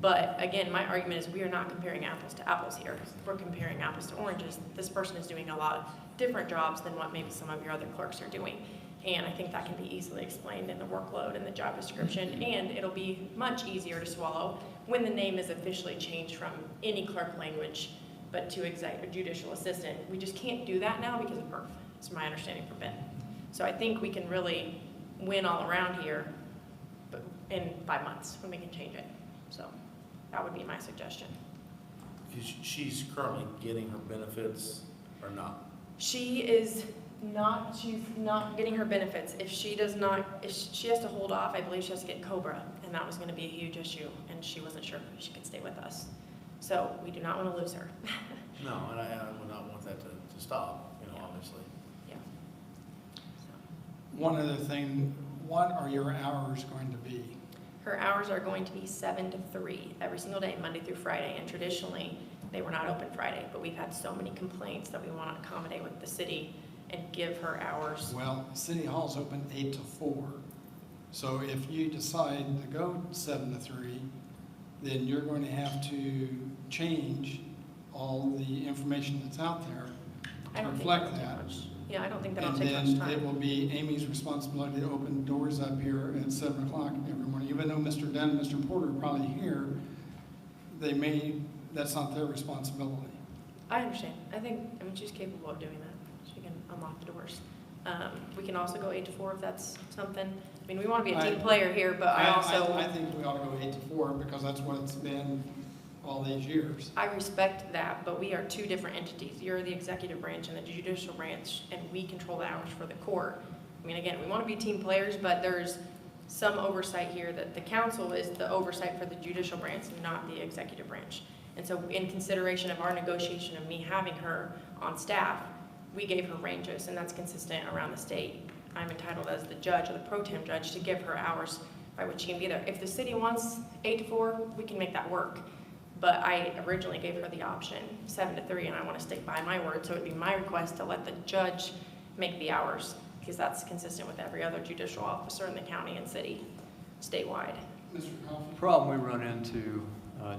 But again, my argument is we are not comparing apples to apples here. We're comparing apples to oranges. This person is doing a lot of different jobs than what maybe some of your other clerks are doing. And I think that can be easily explained in the workload and the job description, and it'll be much easier to swallow when the name is officially changed from any clerk language but to judicial assistant. We just can't do that now because of perf. It's my understanding for Ben. So I think we can really win all around here but in 5 months when we can change it. So that would be my suggestion. She's currently getting her benefits or not? She's not getting her benefits. If she has to hold off, I believe she has to get COBRA, and that was gonna be a huge issue, and she wasn't sure if she could stay with us. So we do not wanna lose her. No, and I would not want that to stop, obviously. Yeah. One other thing, what are your hours going to be? Her hours are going to be 7 to 3 every single day, Monday through Friday, and traditionally, they were not open Friday, but we've had so many complaints that we want to accommodate with the city and give her hours. Well, City Hall's open 8 to 4. So if you decide to go 7 to 3, then you're going to have to change all the information that's out there to reflect that. Yeah, I don't think that'll And take much then time. it will be Amy's responsibility to open doors up here at 7 o'clock every morning. Even though Mr. Dunn and Mr. Porter are probably here, that's not their responsibility. I understand. I mean, she's capable of doing that. She can unlock the doors. We can also go 8 to 4 if that's something. I mean, we want to be a team player here, but I think we ought to go 8 to 4 because that's what it's been all these years. I respect that, but we are two different entities. You're the executive branch and the judicial branch, and we control the hours for the court. I mean, again, we want to be team players, but there's some oversight here that the council is the oversight for the judicial branch, not the executive branch. And so in consideration of our negotiation of me having her on staff, we gave her ranges, and that's consistent around the state. I'm entitled as the judge or the pro tem judge to give her hours by which she can be there. If the city wants 8 to 4, we can make that work. But I originally gave her the option 7 to 3, and I want to stick by my word. So it would be my request to let the judge make the hours, because that's consistent with every other judicial officer in the county and city, statewide. Mr. Coffey? The problem we run into,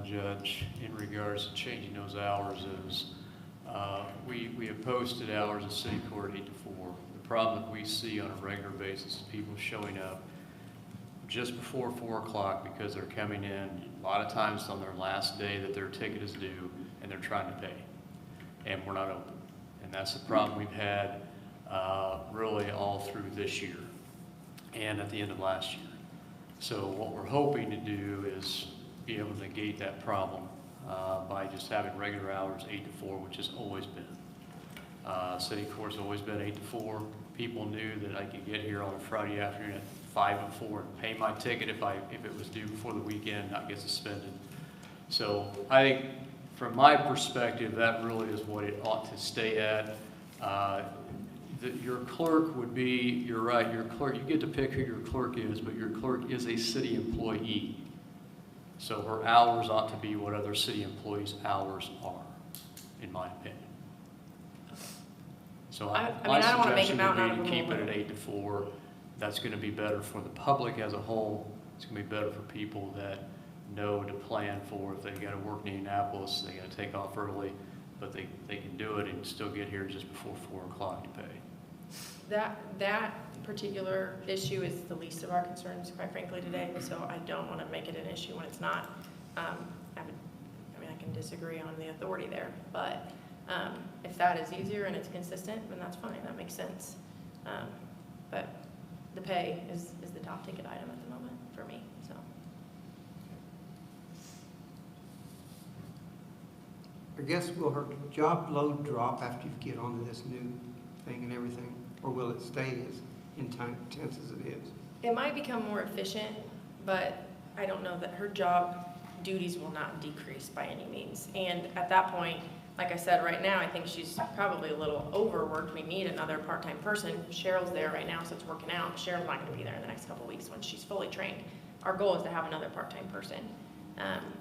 Judge, in regards to changing those hours is we have posted hours of city court 8 to 4. The problem that we see on a regular basis is people showing up just before 4 o'clock because they're coming in, a lot of times on their last day that their ticket is due, and they're trying to pay. And we're not open. And that's the problem we've had really all through this year and at the end of last year. So what we're hoping to do is be able to negate that problem by just having regular hours, 8 to 4, which has always been. City court's always been 8 to 4. People knew that I could get here on a Friday afternoon at 5 and 4 and pay my ticket if it was due before the weekend, not get suspended. So I think from my perspective, that really is what it ought to stay at. Your clerk would be, you're right, your clerk, you get to pick who your clerk is, but your clerk is a city employee. So her hours ought to be what other city employees' hours are, in my opinion. So I my don't wanna make a suggestion mountain out would of be a to keep it molehill. at 8 to 4. That's gonna be better for the public as a whole. It's gonna be better for people that know to plan for if they gotta work in Indianapolis, they gotta take off early, but they can do it and still get here just before 4 o'clock to pay. That particular issue is the least of our concerns, quite frankly, today, so I don't want to make it an issue when it's not. I can disagree on the authority there, but if that is easier and it's consistent, then that's fine, that makes sense. But the pay is the top ticket item at the moment for me, so. I guess will her job load drop after you get onto this new thing and everything? Or will it stay as intense as it is? It might become more efficient, but I don't know that her job duties will not decrease by any means. And at that point, like I said, right now, I think she's probably a little overworked. We need another part-time person. Cheryl's there right now, so it's working out. Cheryl's not gonna be there in the next couple of weeks when she's fully trained. Our goal is to have another part-time person.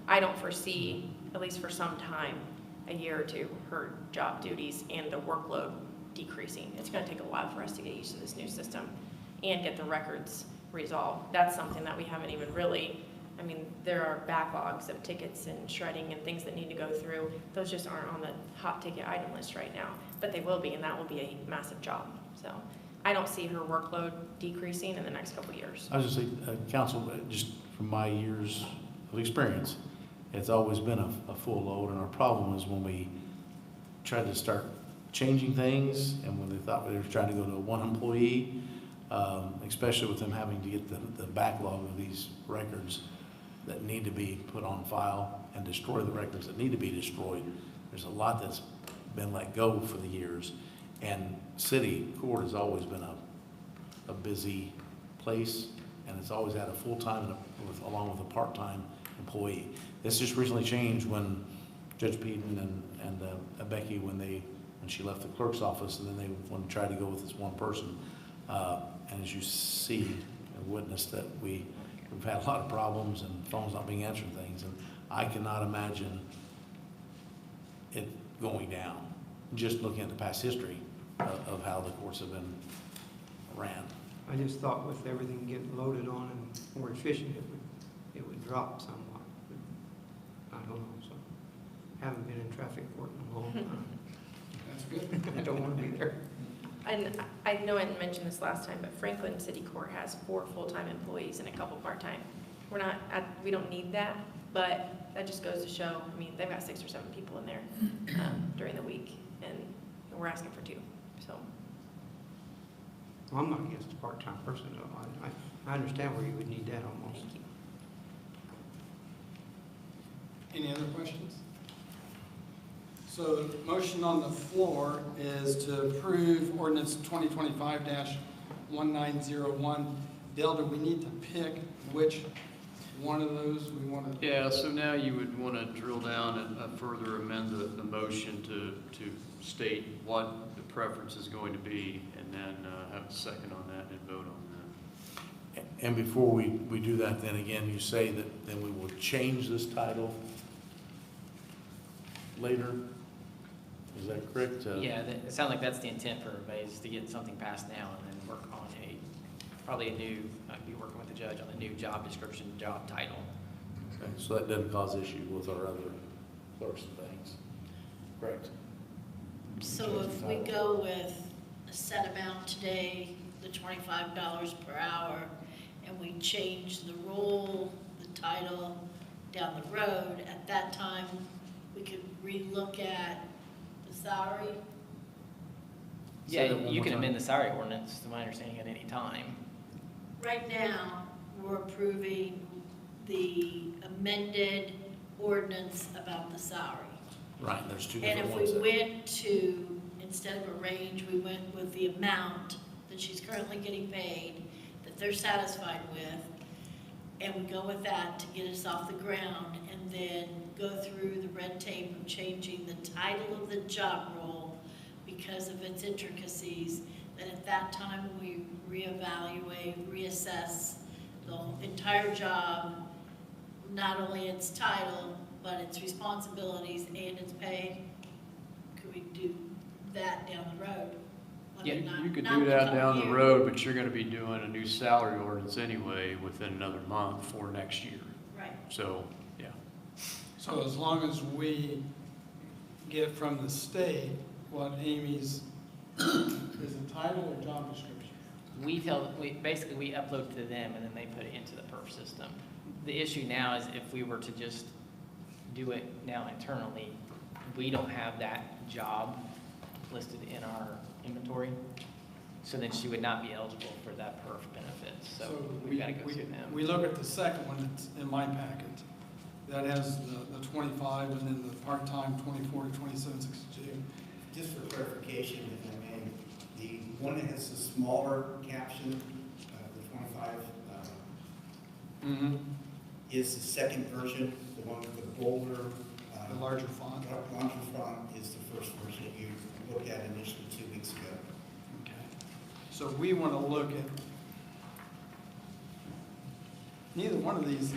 I don't foresee, at least for some time, a year or two, her job duties and the workload decreasing. It's gonna take a while for us to get used to this new system and get the records resolved. That's something that we haven't even really, there are backlogs of tickets and shredding and things that need to go through. Those just aren't on the hot ticket item list right now, but they will be, and that will be a massive job. So I don't see her workload decreasing in the next couple of years. I was just saying, council, just from my years of experience, it's always been a full load, and our problem is when we tried to start changing things, and when they thought they were trying to go to a one employee, especially with them having to get the backlog of these records that need to be put on file and destroy the records that need to be destroyed. There's a lot that's been let go for the years, and city court has always been a busy place, and it's always had a full-time along with a part-time employee. This just recently changed when Judge Peden and Becky, when she left the clerk's office, and then they wanted to try to go with this one person. And as you see and witness that we've had a lot of problems and phones not being answered things, and I cannot imagine it going down, just looking at the past history of how the courts have been ran. I just thought with everything getting loaded on and more efficient, it would drop somewhat. I don't know, so. Haven't been in traffic court in a long time. That's good. I don't want to be there. And I know I didn't mention this last time, but Franklin City Court has 4 full-time employees and a couple part-time. We don't need that, but that just goes to show, they've got 6 or 7 people in there during the week, and we're asking for 2, so. Well, I'm not against a part-time person, though. I understand where you would need that almost. Thank you. Any other questions? So the motion on the floor is to approve ordinance 2025-1901. Dale, do we need to pick which one of those we want to? Yeah, so now you would want to drill down and further amend the motion to state what the preference is going to be, and then have a second on that and vote on that. And before we do that, then again, you say that then we will change this title later? Is that correct? Yeah, it sounds like that's the intent for everybody, is to get something passed now and then work on probably a new, be working with the judge on a new job description, job title. Okay, so that doesn't cause issue with our other clerks and things. Correct. So if we go with a set amount today, the $25 per hour, and we change the role, the title down the road, at that time, we could relook at the salary? Yeah, Say that one you more can time. amend the salary ordinance, to my understanding, at any time. Right now, we're approving the amended ordinance about the salary. Right, there's two And different if ones. we went to, instead of a range, we went with the amount that she's currently getting paid, that they're satisfied with, and we go with that to get us off the ground, and then go through the red tape of changing the title of the job role because of its intricacies, then at that time, we reevaluate, reassess the entire job, not only its title, but its responsibilities and its pay. Could we do that down the road? I Yeah, mean, not- you could not do in a that couple down the years. road, but you're gonna be doing a new salary ordinance anyway within another month for next year. Right. So, yeah. So as long as we get from the state what Amy's, is it title or job description? Basically, we upload to them and then they put it into the perf system. The issue now is if we were to just do it now internally, we don't have that job listed in our inventory. So then she would not be eligible for that perf benefit. So we've got to go through them. We look at the second one that's in my packet. That has the 25 and then the part-time 24 to 27.62. Just for clarification, if I may, the one that has the smaller caption, the 25, is the second version, the one with the bolder. The larger font. Larger font is the first version that you looked at initially 2 weeks ago. Okay. So we want to look at, neither one of these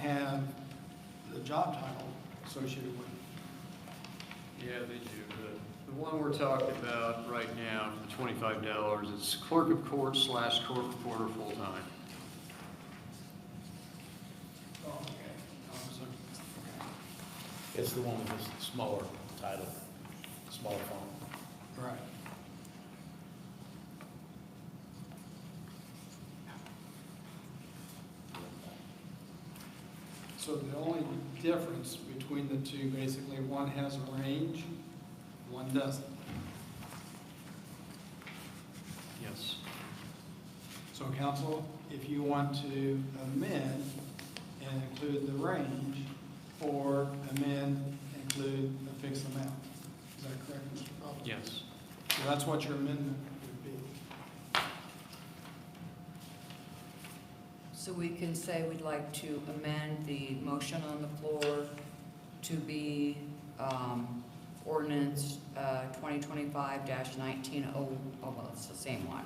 have the job title associated with it. Yeah, they do, but the one we're talking about right now, for the $25, it's clerk of court / court reporter full-time. Oh, okay. Okay. It's the one with the smaller title, smaller font. Right. So the only difference between the two, basically, one has a range, one doesn't. Yes. So council, if you want to amend and include the range, or amend and include a fixed amount, is that correct, Mr. Pablo? Yes. So that's what your amendment would be. So we can say we'd like to amend the motion on the floor to be ordinance 2025-19, oh, well, it's the same one,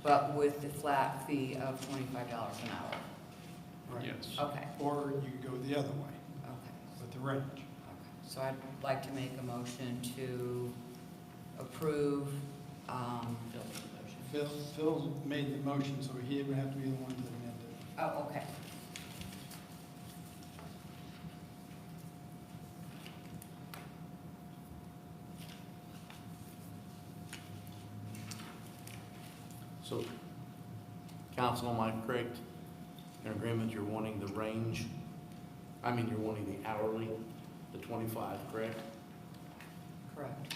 but with the flat fee of $25 an hour. Right. Yes. Okay, Or you could go the other way okay. with the range. Okay, so I'd like to make a motion to approve, Phil made the motion, so he would have to be the one to amend it. oh, okay. So, council, am I correct? In agreement, you're wanting the range, you're wanting the hourly, the 25, correct? Correct.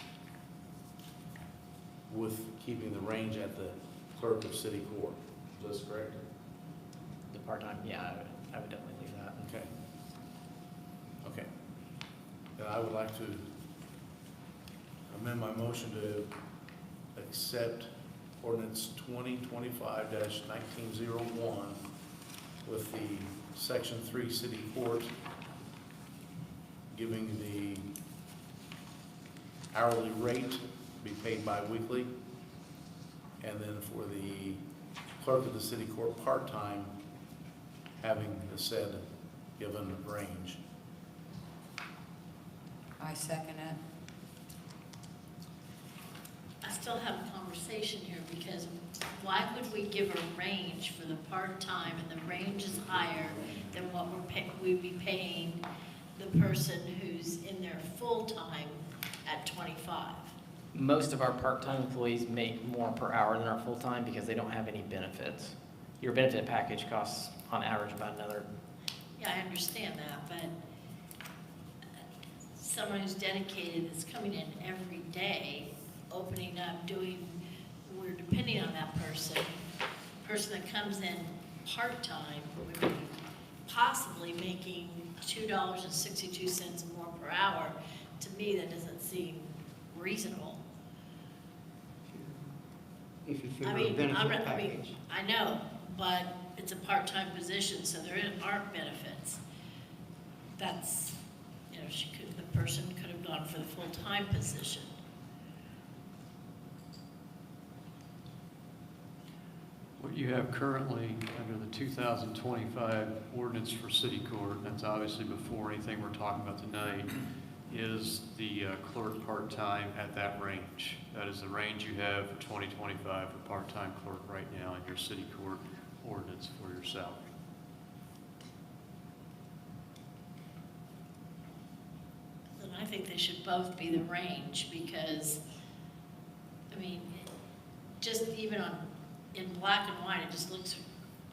With keeping the range at the clerk of city court, is that correct? The part-time, yeah, I would definitely leave that. Okay. Okay. Then I would like to amend my motion to accept ordinance 2025-1901 with the section 3 city court giving the hourly rate be paid bi-weekly, and then for the clerk of the city court part-time having the said given range. I second it. I still have a conversation here, because why would we give a range for the part-time, and the range is higher than what we'd be paying the person who's in there full-time at 25? most of our part-time employees make more per hour than our full-time because they don't have any benefits. Your benefit package costs on average about another. Yeah, I understand that, but someone who's dedicated is coming in every day, opening up, we're depending on that person. Person that comes in part-time would be possibly making $2.62 more per hour. To me, that doesn't seem reasonable. If you I figure a mean, benefit package. I know, but it's a part-time position, so there aren't benefits. That's, the person could have gone for the full-time position. What you have currently under the 2025 ordinance for city court, that's obviously before anything we're talking about tonight, is the clerk part-time at that range. That is the range you have for 2025 for part-time clerk right now in your city court ordinance for your salary. And I think they should both be the range because, I mean, just even in black and white, it just looks,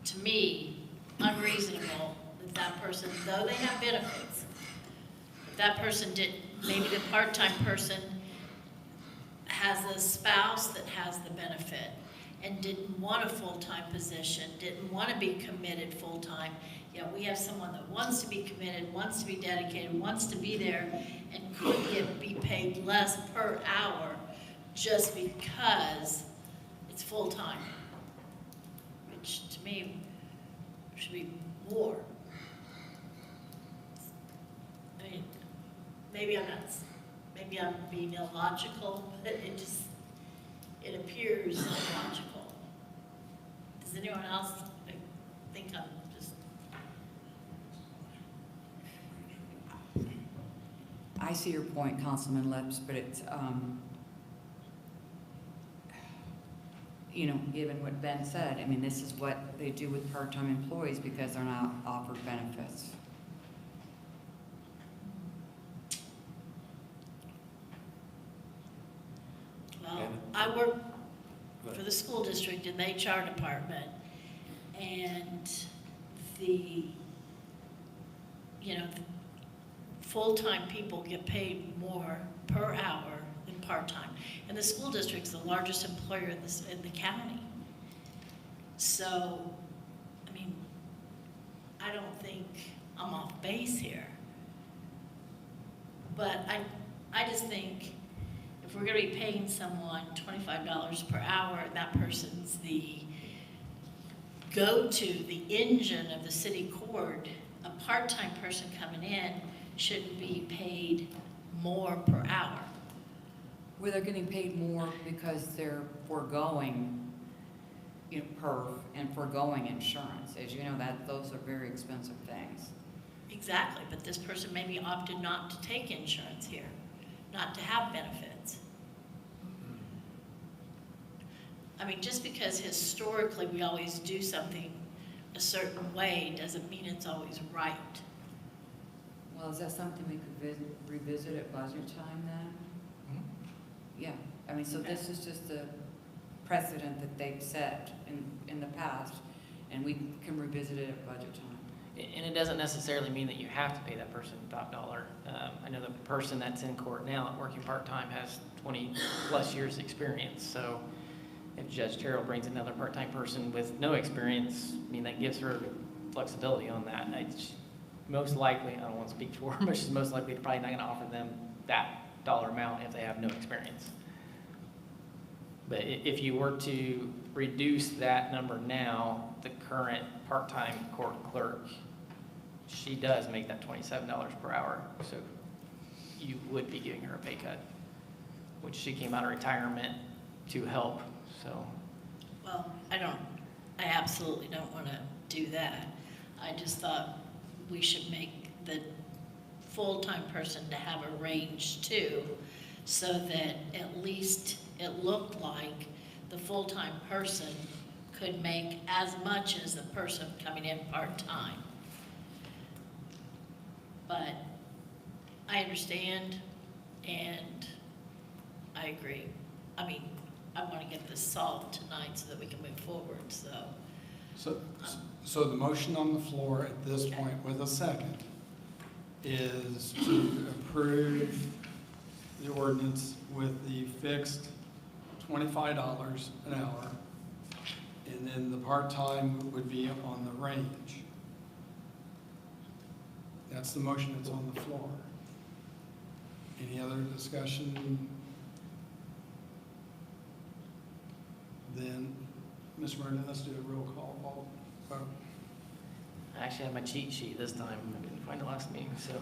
to me, unreasonable that that person, though they have benefits, if that person maybe the part-time person has a spouse that has the benefit and didn't want a full-time position, didn't want to be committed full-time, yet we have someone that wants to be committed, wants to be dedicated, wants to be there, and could be paid less per hour just because it's full-time, which to me should be more. I mean, maybe I'm being illogical, but it appears illogical. Does anyone else think I'm just? I see your point, Councilman Lips, but it's, given what Ben said, I mean, this is what they do with part-time employees because they're not offered benefits. Well, I work for the school district in the HR department, and the full-time people get paid more per hour than part-time. And the school district's the largest employer in the county. So, I mean, I don't think I'm off base here. But I just think if we're gonna be paying someone $25 per hour, and that person's the go-to, the engine of the city court, a part-time person coming in shouldn't be paid more per hour. Well, they're getting paid more because they're foregoing, perf and foregoing insurance. As you know, those are very expensive things. Exactly, but this person maybe opted not to take insurance here, not to have benefits. I mean, just because historically we always do something a certain way doesn't mean it's always right. Well, is that something we could revisit at budget time then? Yeah, I mean, so this is just the precedent that they've set in the past, and we can revisit it at budget time. And it doesn't necessarily mean that you have to pay that person top dollar. I know the person that's in court now working part-time has 20-plus years experience. So if Judge Terrell brings another part-time person with no experience, I mean, that gives her flexibility on that. Most likely, I don't want to speak for her, but she's most likely probably not going to offer them that dollar amount if they have no experience. But if you were to reduce that number now, the current part-time court clerk, she does make that $27 per hour. So you would be giving her a pay cut, which she came out of retirement to help, so. Well, I absolutely don't want to do that. I just thought we should make the full-time person to have a range too, so that at least it looked like the full-time person could make as much as the person coming in part-time. But I understand, and I I agree. I mean, I want to get this solved tonight so that we can move forward, so. So the motion on the floor at this Okay. point with a second is to approve the ordinance with the fixed $25 an hour, and then the part-time would be on the range. That's the motion that's on the floor. Any other discussion? Then, Ms. Murden, let's do a roll call vote. I actually have my cheat sheet this time. I couldn't find it last meeting, so.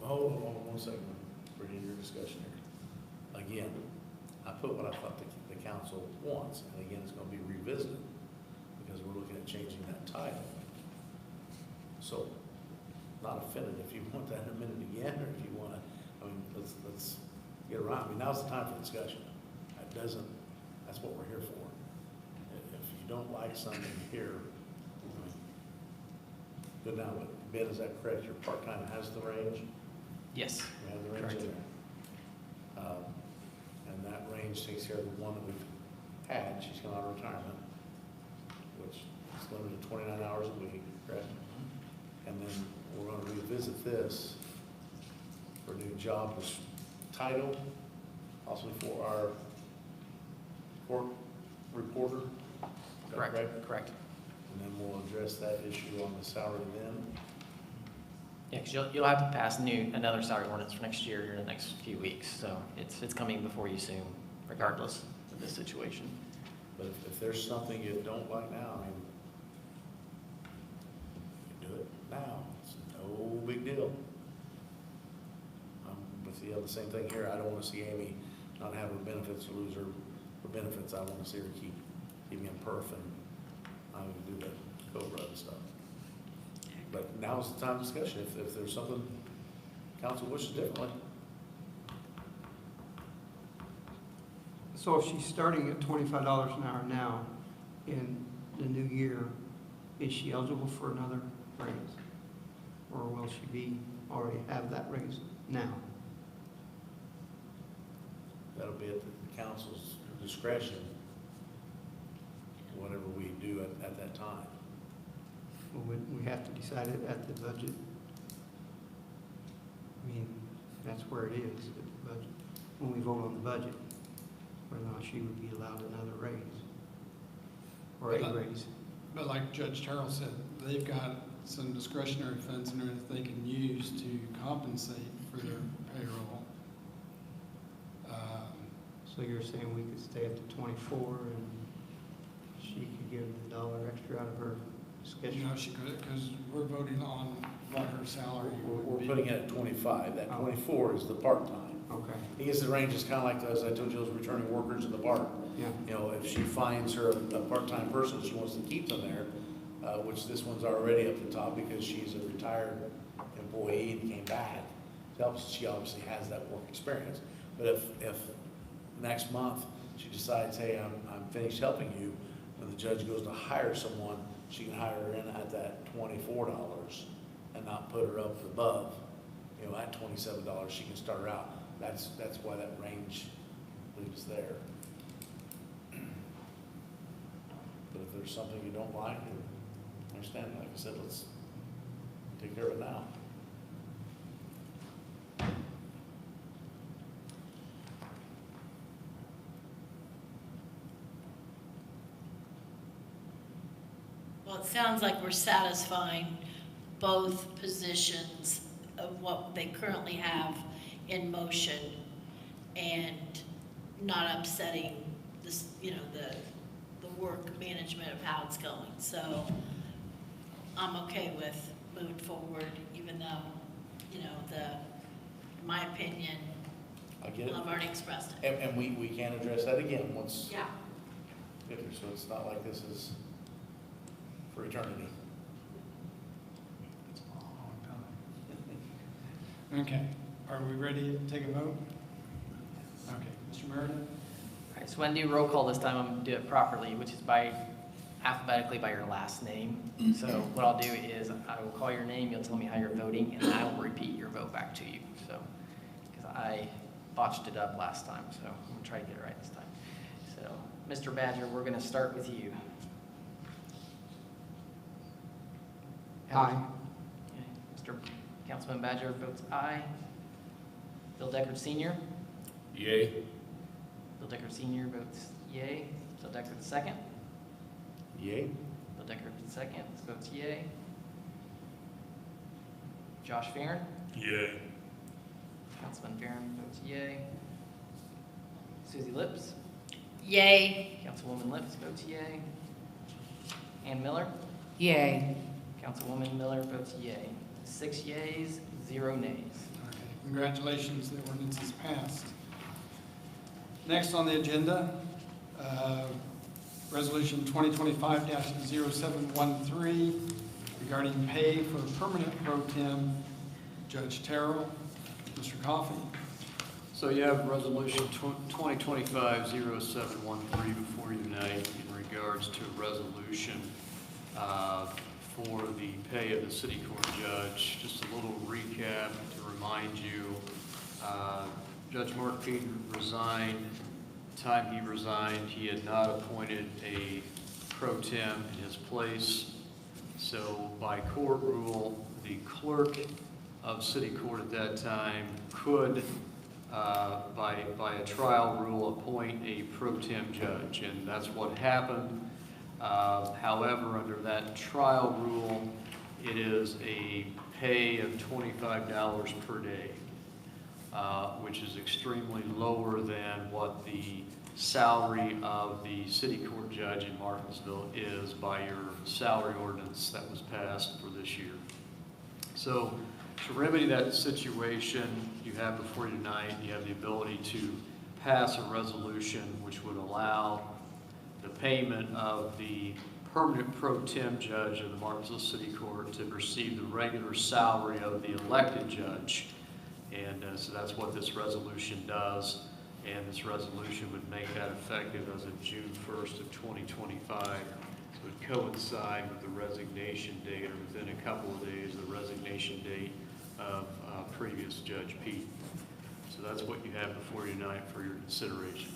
Hold on 1 second, for your discussion here. Again, I put what I thought the council wants, and again, it's gonna be revisited, because we're looking at changing that title. So, not offended if you want that in a minute again, or if you wanna, I mean, let's get around. I mean, now's the time for discussion. That's what we're here for. If you don't like something here, I mean, good now, but Ben, is that correct? Your part-time has the range? Yes. We have the range in there. And that range takes care of the one that we've had. She's come out of retirement, which is limited to 29 hours a week, correct? And then we're going to revisit this for a new job title, also for our court reporter. Is that Correct. And then we'll address that issue on the salary then. Yeah, because you'll have to pass another salary ordinance for next year here in the next few weeks, so it's coming before you soon, regardless of this situation. But if there's something you don't like now, I mean, you do it now. It's no big deal. I'm with you on the same thing here. I don't want to see Amy not have her benefits or lose her benefits. I want to see her keep me in perf and I would do the COBRA and stuff. But now's the time of discussion. If there's something council wishes differently. So if she's starting at $25 an hour now, in the new year, is she eligible for another raise? Or will she already have that raise now? That'll be at the council's discretion, whatever we do at that time. Well, we have to decide it at the budget. I mean, that's where it is, at the budget. When we vote on the budget, whether or not she would be allowed another raise. Or a raise. But like Judge Terrell said, they've got some discretionary funds in there that they can use to compensate for their payroll. So you're saying we could stay up to 24 and she could give the $1 extra out of her schedule? You know, she could, because we're voting on what her salary We're would be. putting it at 25. That 24 is the part-time. Okay. I guess the range is kind of like, as I told you, those returning workers in the park. Yeah. You know, if she finds her a part-time person, she wants to keep them there, which this one's already up the top because she's a retired employee and came back. She obviously has that work experience. But if next month she decides, hey, I'm finished helping you, when the judge goes to hire someone, she can hire her in at that $24 and not put her up above, you know, at $27. She can start her out. That's why that range leaves there. But if there's something you don't like, I understand, like I said, let's take care of it now. Well, it sounds like we're satisfying both positions of what they currently have in motion and not upsetting this, you know, the work management of how it's going. So I'm okay with moving forward, even though, you know, my opinion, I get it. I've already expressed it. And we can address that again once. Yeah. So it's not like this is for eternity. It's a long time. Okay, are we ready to take a vote? Okay, Mr. Meredith? All right, so when I do roll call this time, I'm going to do it properly, which is alphabetically by your last name. So what I'll do is I will call your name, you'll tell me how you're voting, and I will repeat your vote back to you. So, because I botched it up last time, so I'm gonna try to get it right this time. So, Mr. Badger, we're gonna start with you. Aye. Okay, Mr. Councilman Badger votes aye. Bill Deckard Senior? Yay. Bill Deckard Senior votes yay. Bill Deckard second? Yay. Bill Deckard second votes yay. Josh Farren? Yay. Councilman Farren votes yay. Susie Lips? Yay. Councilwoman Lips votes yay. Ann Miller? Yay. Councilwoman Miller votes yay. 6 yays, 0 nays. Okay, congratulations, the ordinance is passed. Next on the agenda, Resolution 2025-0713 regarding pay for permanent pro tem Judge Terrell. Mr. Coffey. So you have Resolution 2025-0713 before you tonight in regards to a resolution for the pay of the city court judge. Just a little recap to remind you, Judge Mark Pete resigned. The time he resigned, he had not appointed a pro tem in his place. So by court rule, the clerk of city court at that time could, by a trial rule, appoint a pro tem judge, and that's what happened. However, under that trial rule, it is a pay of $25 per day, which is extremely lower than what the salary of the city court judge in Martinsville is by your salary ordinance that was passed for this year. So to remedy that situation, you have before you tonight, you have the ability to pass a resolution which would allow the payment of the permanent pro tem judge of the Martinsville City Court to receive the regular salary of the elected judge. And so that's what this resolution does. And this resolution would make that effective as of June 1st of 2025. So it would coincide with the resignation date, or within a couple of days, the resignation date of previous Judge Pete. So that's what you have before you tonight for your consideration.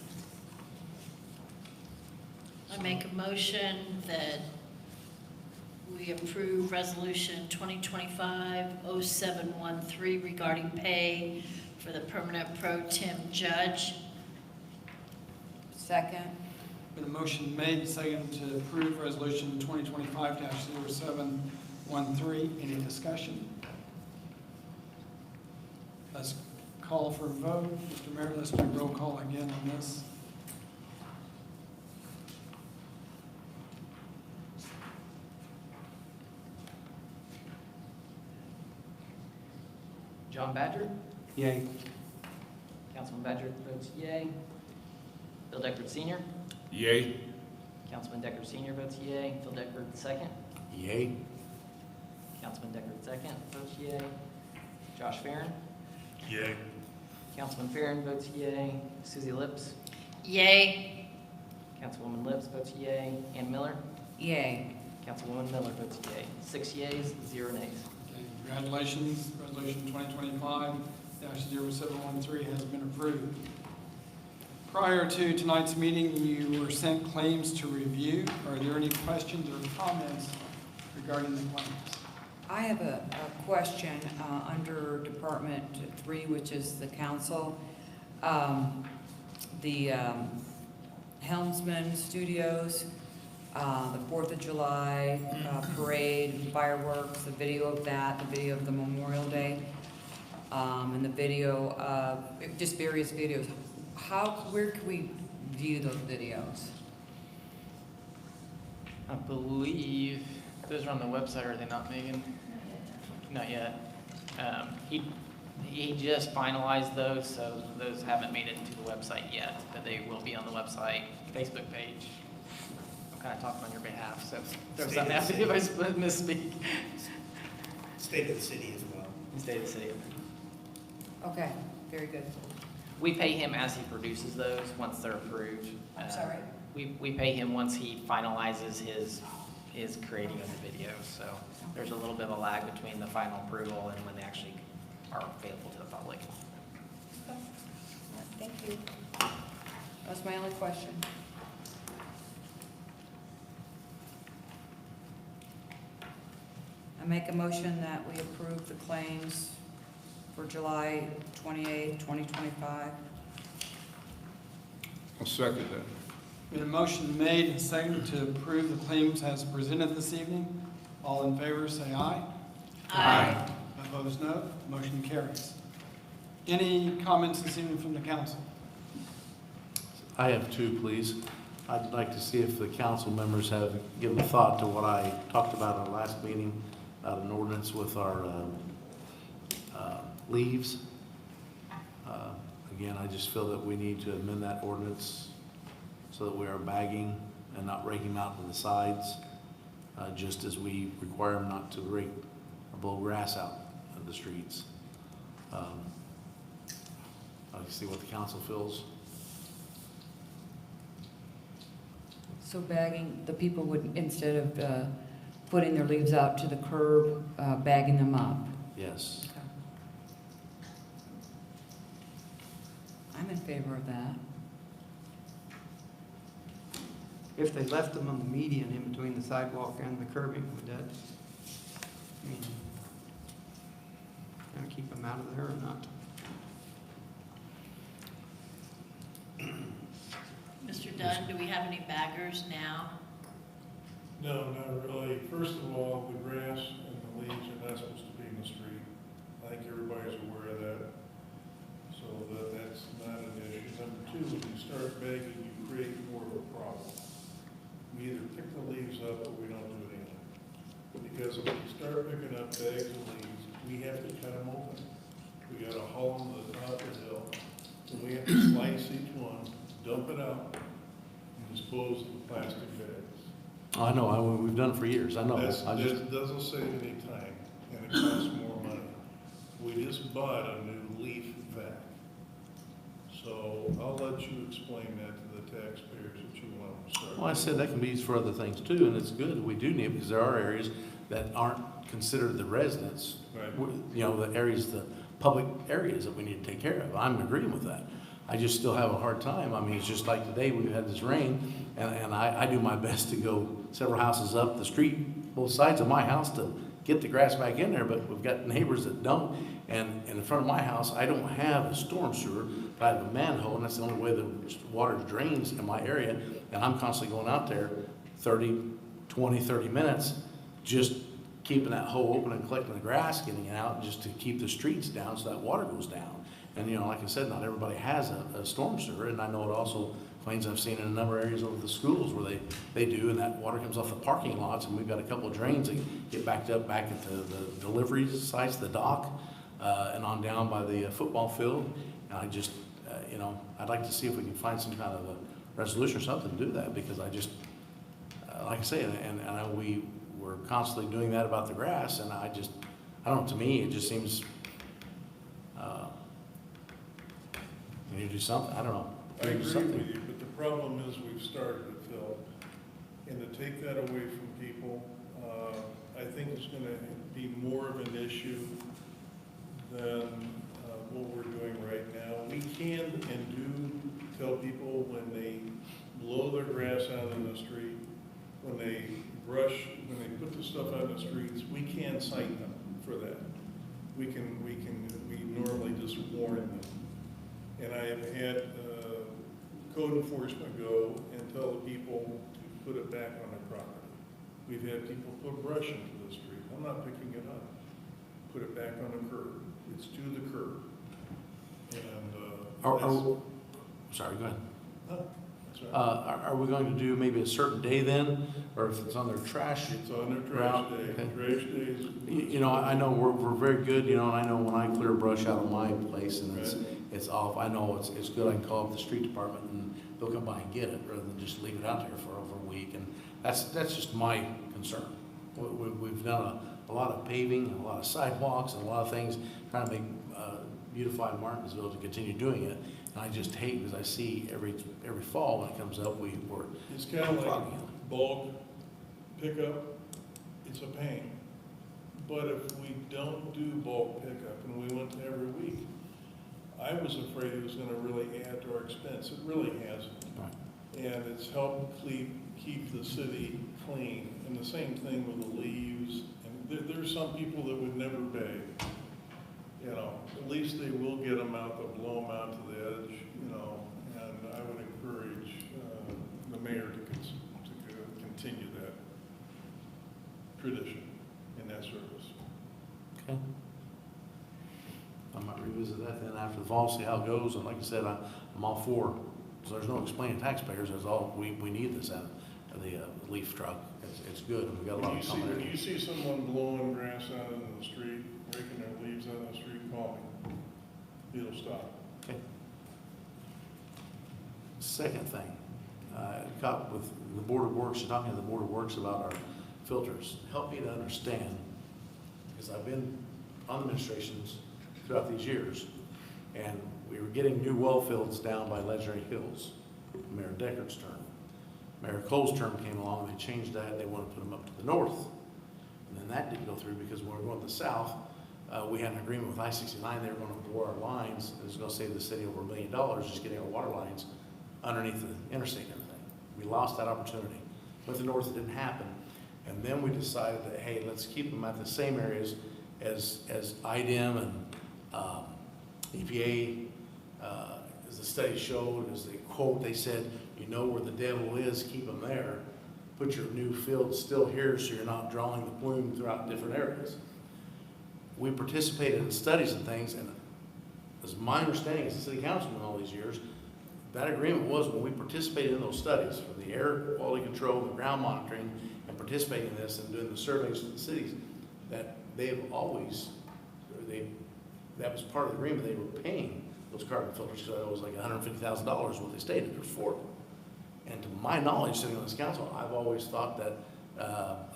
I make a motion that we approve Resolution 2025-0713 regarding pay for the permanent pro tem judge. Second. Been a motion made, second to approve Resolution 2025-0713. Any discussion? Let's call for a vote. Mr. Mayor, let's do roll call again on this. John Badger? Yay. Councilman Badger votes yay. Bill Deckard Senior? Yay. Councilman Deckard Senior votes yay. Bill Deckard second? Yay. Councilman Deckard second votes yay. Josh Farren? Yay. Councilman Farren votes yay. Susie Lips? Yay. Councilwoman Lips votes yay. Ann Miller? Yay. Councilwoman Miller votes yay. 6 yays, 0 nays. Okay, congratulations. Resolution 2025-0713 has been approved. Prior to tonight's meeting, you were sent claims to review. Are there any questions or comments regarding the claims? I have a question under Department 3, which is the council. The Helmsman Studios, the 4th of July parade, fireworks, the video of that, the video of the Memorial Day, and the video of, just various videos. Where can we view those videos? I believe those are on the website, are they not, Megan? Not yet. He just finalized those, so those haven't made it to the website yet, but they will be on the website, Facebook page. I'm kind of talking on your behalf, so throw something out if I misspeak. State of the city as well. State of the city. Okay, very good. We pay him as he produces those, once they're approved. I'm sorry? We pay him once he finalizes his creating of the video, so there's a little bit of a lag between the final approval and when they actually are available to the public. Thank you. That's my only question. I make a motion that we approve the claims for July 28th, 2025. I'll second that. Been a motion made and seconded to approve the claims as presented this evening. All in favor, say aye. Aye. Opposed, no. Motion carries. Any comments this evening from the council? I have two, please. I'd like to see if the council members have given thought to what I talked about at our last meeting, about an ordinance with our leaves. Again, I just feel that we need to amend that ordinance so that we are bagging and not raking them out to the sides, just as we require them not to rake or blow grass out of the streets. I'd like to see what the council feels. So bagging, the people would, instead of putting their leaves out to the curb, bagging them up? Yes. Okay. I'm in favor of that. If they left them on the median in between the sidewalk and the curbing, would that, I mean, kind of keep them out of there or not? Mr. Dunn, do we have any baggers now? No, not really. First of all, the grass and the leaves are not supposed to be in the street. I think everybody's aware of that. So that's not an issue. Number two, when you start bagging, you create more of a problem. We either pick the leaves up or we don't do anything. Because if we start picking up bags of leaves, we have to cut them open. We gotta haul them to the top of the hill. And we have to slice each one, dump it out, and dispose of the plastic bags. I know, we've done it for years, I know. That doesn't save any time, and it costs more money. We just bought a new leaf vac. So I'll let you explain that to the taxpayers that you want to start. Well, I said that can be used for other things too, and it's good, we do need it, because there are areas that aren't considered the residents. Right. You know, the areas, the public areas that we need to take care of. I'm agreeing with that. I just still have a hard time. I mean, it's just like today, we've had this rain, and I do my best to go several houses up the street, both sides of my house, to get the grass back in there, but we've got neighbors that don't. And in front of my house, I don't have a storm sewer, but I have a manhole, and that's the only way the water drains in my area. And I'm constantly going out there 30 minutes, just keeping that hole open and collecting the grass, getting it out, just to keep the streets down so that water goes down. And, you know, like I said, not everybody has a storm sewer, and I know it also, claims I've seen in a number of areas over the schools where they do, and that water comes off the parking lots, and we've got a couple of drains that get backed up back into the delivery sites, the dock, and on down by the football field. And I just, you know, I'd like to see if we can find some kind of a resolution or something to do that, because I just, like I say, and I know we're constantly doing that about the grass, and I don't know, to me, it just seems, we need to do something, I don't know. I agree with you, but the problem is we've started it, Phil. And to take that away from people, I think it's gonna be more of an issue than what we're doing right now. We can and do tell people when they blow their grass out in the street, when they put the stuff out in the streets, we can cite them for that. We normally just warn them. And I have had code enforcement go and tell the people to put it back on their property. We've had people put brush into the street. I'm not picking it up. Put it back on the curb. It's to the curb. And Sorry, go ahead. no, that's right. Are we going to do maybe a certain day then, or if it's on their trash? It's on their trash day. Okay. Trash day is. You know, I know we're very good, you know, and I know when I clear brush out of my place and it's off, I know it's good, I can call up the street department and they'll come by and get it, rather than just leave it out there for over a week, and that's just my concern. We've done a lot of paving, and a lot of sidewalks, and a lot of things, trying to make, beautify Martinsville to continue doing it, and I just hate, because I see every fall when it comes up, we're It's kind of like bulk pickup, it's a pain. But if we don't do bulk pickup and we went to every week, I was afraid it was gonna really add to our expense. It really hasn't. And it's helped keep the city clean. And the same thing with the leaves. And there's some people that would never bag. You know, at least they will get them out, they'll blow them out to the edge, you know. And I would encourage the mayor to continue that tradition in that service. Okay. I might revisit that then after the fall, see how it goes, and like I said, I'm all for, so there's no explaining taxpayers, that's all, we need this out of the leaf truck, it's good, and we got a lot of common When area. you see someone blowing grass out in the street, raking their leaves out in the street, call me. It'll stop. Okay. Second thing, got with the Board of Works, talking to the Board of Works about our filters. Help me to understand, because I've been on administrations throughout these years, and we were getting new well fields down by Legendary Hills, Mayor Decker's term. Mayor Cole's term came along, and they changed that, they wanted to put them up to the north. And then that didn't go through, because when we were going to the south, we had an agreement with I-69, they were going to bore our lines, it was going to save the city over $1 million, just getting our water lines underneath the interstate and everything. We lost that opportunity. Went to the north, it didn't happen. And then we decided that, hey, let's keep them at the same areas as IDEM and EPA, as the study showed, as they quote, they said, you know where the devil is, keep them there. Put your new fields still here so you're not drawing the plume throughout different areas. We participated in studies and things, and as my understanding as a city councilman all these years, that agreement was when we participated in those studies for the air quality control, the ground monitoring, and participating in this and doing the surveys for the cities, that they've always, that was part of the agreement, they were paying those carbon filters, because it was like $150,000 what they stated it was for. And to my knowledge, sitting on this council, I've always thought that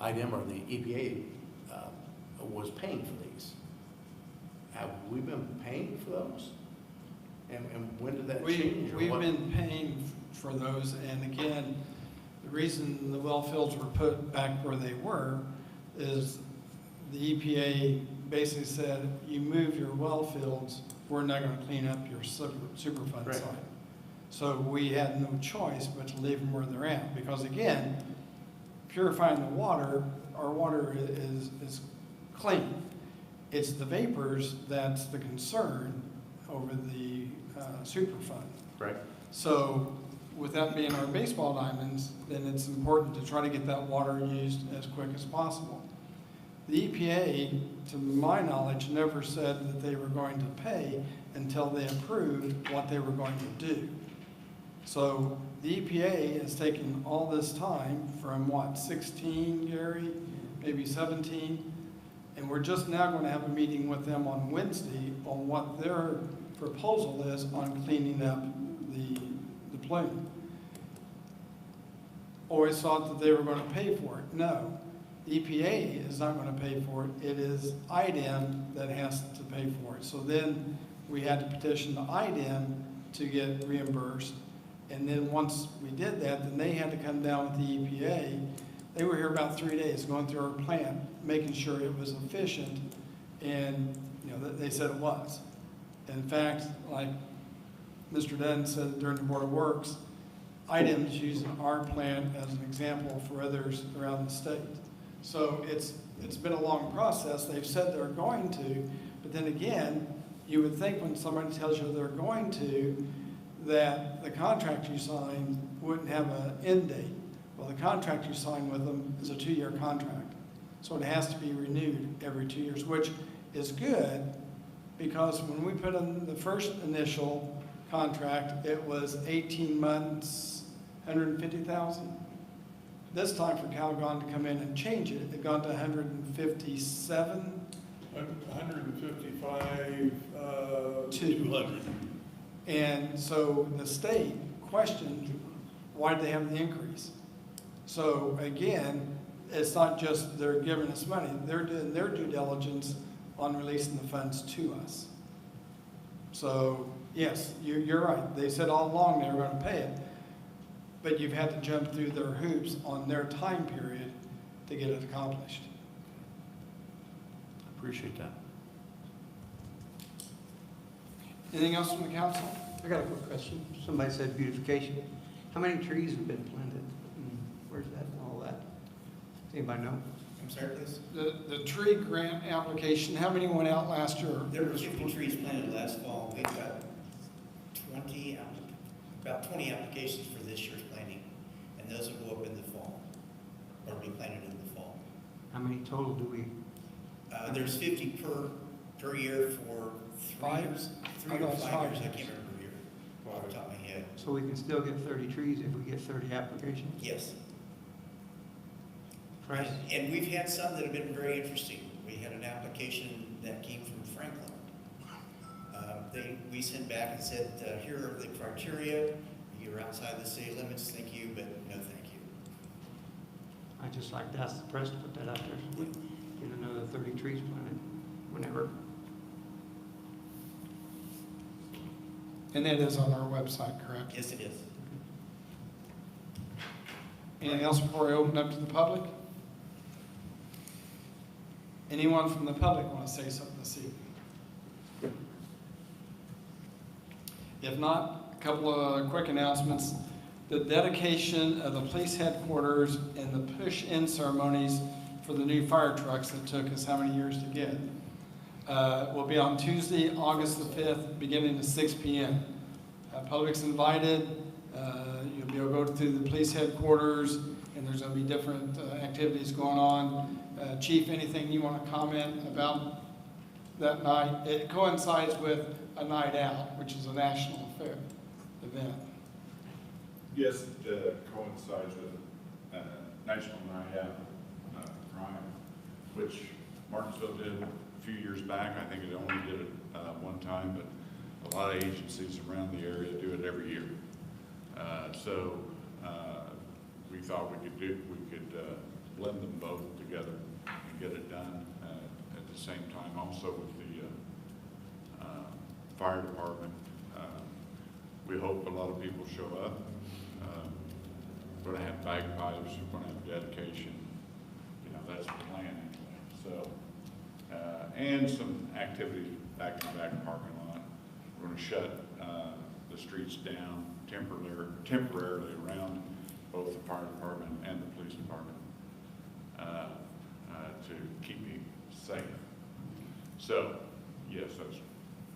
IDEM or the EPA was paying for these. Have we been paying for those? And when did that change? We've been paying for those, and again, the reason the well fields were put back where they were is the EPA basically said, you move your well fields, we're not going to clean up your Superfund Right. site. So we had no choice but to leave them where they're at, because again, purifying the water, our water is clean. It's the vapors that's the concern over the Superfund. Right. So with that being our baseball diamonds, then it's important to try to get that water used as quick as possible. The EPA, to my knowledge, never said that they were going to pay until they approved what they were going to do. So the EPA has taken all this time from what, 16, Gary, maybe 17, and we're just now going to have a meeting with them on Wednesday on what their proposal is on cleaning up the plume. Always thought that they were going to pay for it. No, the EPA is not going to pay for it. It is IDEM that has to pay for it. So then we had to petition the IDEM to get reimbursed. And then once we did that, then they had to come down with the EPA. They were here about 3 days going through our plant, making sure it was efficient, and you know they said it was. In fact, like Mr. Dunn said during the Board of Works, IDEM is using our plant as an example for others around the state. So it's been a long process. They've said they're going to, but then again, you would think when somebody tells you they're going to, that the contract you sign wouldn't have an end date. Well, the contract you sign with them is a 2-year contract. So it has to be renewed every 2 years, which is good, because when we put in the first initial contract, it was 18 months, 150,000. This time for Calgon to come in and change it, it got to 157. 155, 200. And so the state questioned, why did they have the increase? So again, it's not just they're giving us money, they're doing their due diligence on releasing the funds to us. So yes, you're right. They said all along they were going to pay it, but you've had to jump through their hoops on their time period to get it accomplished. Appreciate that. Anything else from the council? I got a quick question. Somebody said beautification. How many trees have been planted? Where's that and all that? Does anybody know? I'm sorry, please? The tree grant application, how many went out last year? There were 50 trees planted last fall. We've got about 20 applications for this year's planting, and those will go up in the fall, or be planted in the fall. How many total do we? There's 50 per year for 3 years, 3 or 5 years, I can't remember the year, off the top of my head. So we can still get 30 trees if we get 30 applications? Yes. Price? And we've had some that have been very interesting. We had an application that came from Franklin. We sent back and said, here are the criteria. You're outside the city limits, thank you, but no thank you. I'd just like to ask the press to put that out there, so we get another 30 trees planted whenever. And that is on our website, correct? Yes, it is. Anything else before I open up to the public? Anyone from the public want to say something this evening? If not, a couple of quick announcements. The dedication of the police headquarters and the push-in ceremonies for the new fire trucks that took us how many years to get will be on Tuesday, August the 5th, beginning at 6 p.m. Public's invited. You'll be able to go to the police headquarters, and there's going to be different activities going on. Chief, anything you want to comment about that night? It coincides with a night out, which is a national affair event. Yes, it coincides with National Night Out Crime, which Martinsville did a few years back. I think it only did it one time, but a lot of agencies around the area do it every year. So we thought we could blend them both together and get it done at the same time. Also with the fire department, we hope a lot of people show up. We're going to have bagpipes, we're going to have dedication. You know, that's the plan anyway. So, and some activities back in the back parking lot. We're going to shut the streets down temporarily around both the fire department and the police department to keep people safe. So, yes,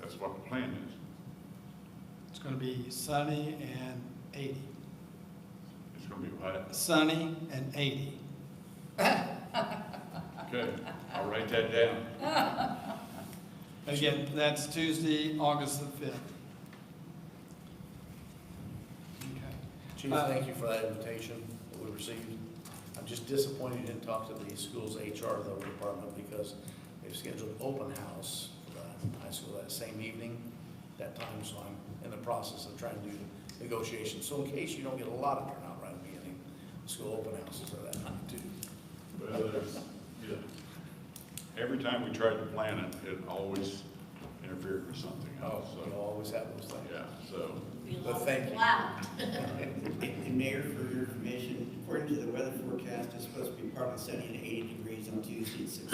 that's what the plan is. It's going to be sunny and 80. It's going to be what? Sunny and 80. Okay, I'll write that down. Again, that's Tuesday, August the 5th. Chief, thank you for that invitation that we received. I'm just disappointed you didn't talk to the school's HR though department because they've scheduled open house for the high school that same evening, that time, so I'm in the process of trying to do negotiations. So in case you don't get a lot of turnout right at the beginning, school open houses are that night too. Well, yeah. Every time we tried to plan it, it always interfered with something else. So you always have those things. Yeah, so. But thank you. And Mayor, for your information, according to the weather forecast, it's supposed to be partly sunny and 80 degrees on Tuesday at 6.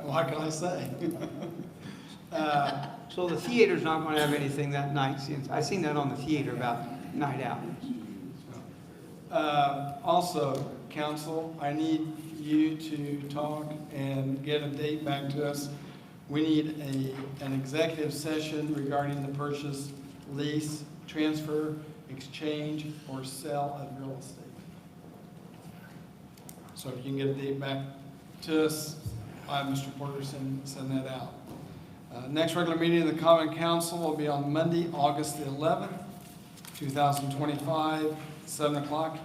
What can I say? So the theater's not going to have anything that night, since I seen that on the theater about night out. Also, council, I need you to talk and get a date back to us. We need an executive session regarding the purchase, lease, transfer, exchange, or sale of real estate. So if you can get a date back to us, Mr. Porter, send that out. Next regular meeting of the Common Council will be on Monday, August the 11th, 2025, 7 o'clock,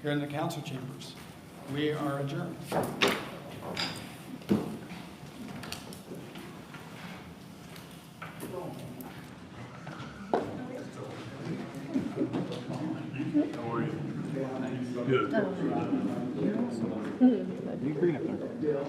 here in the council chambers. We are adjourned. How are you? Good. You green up there.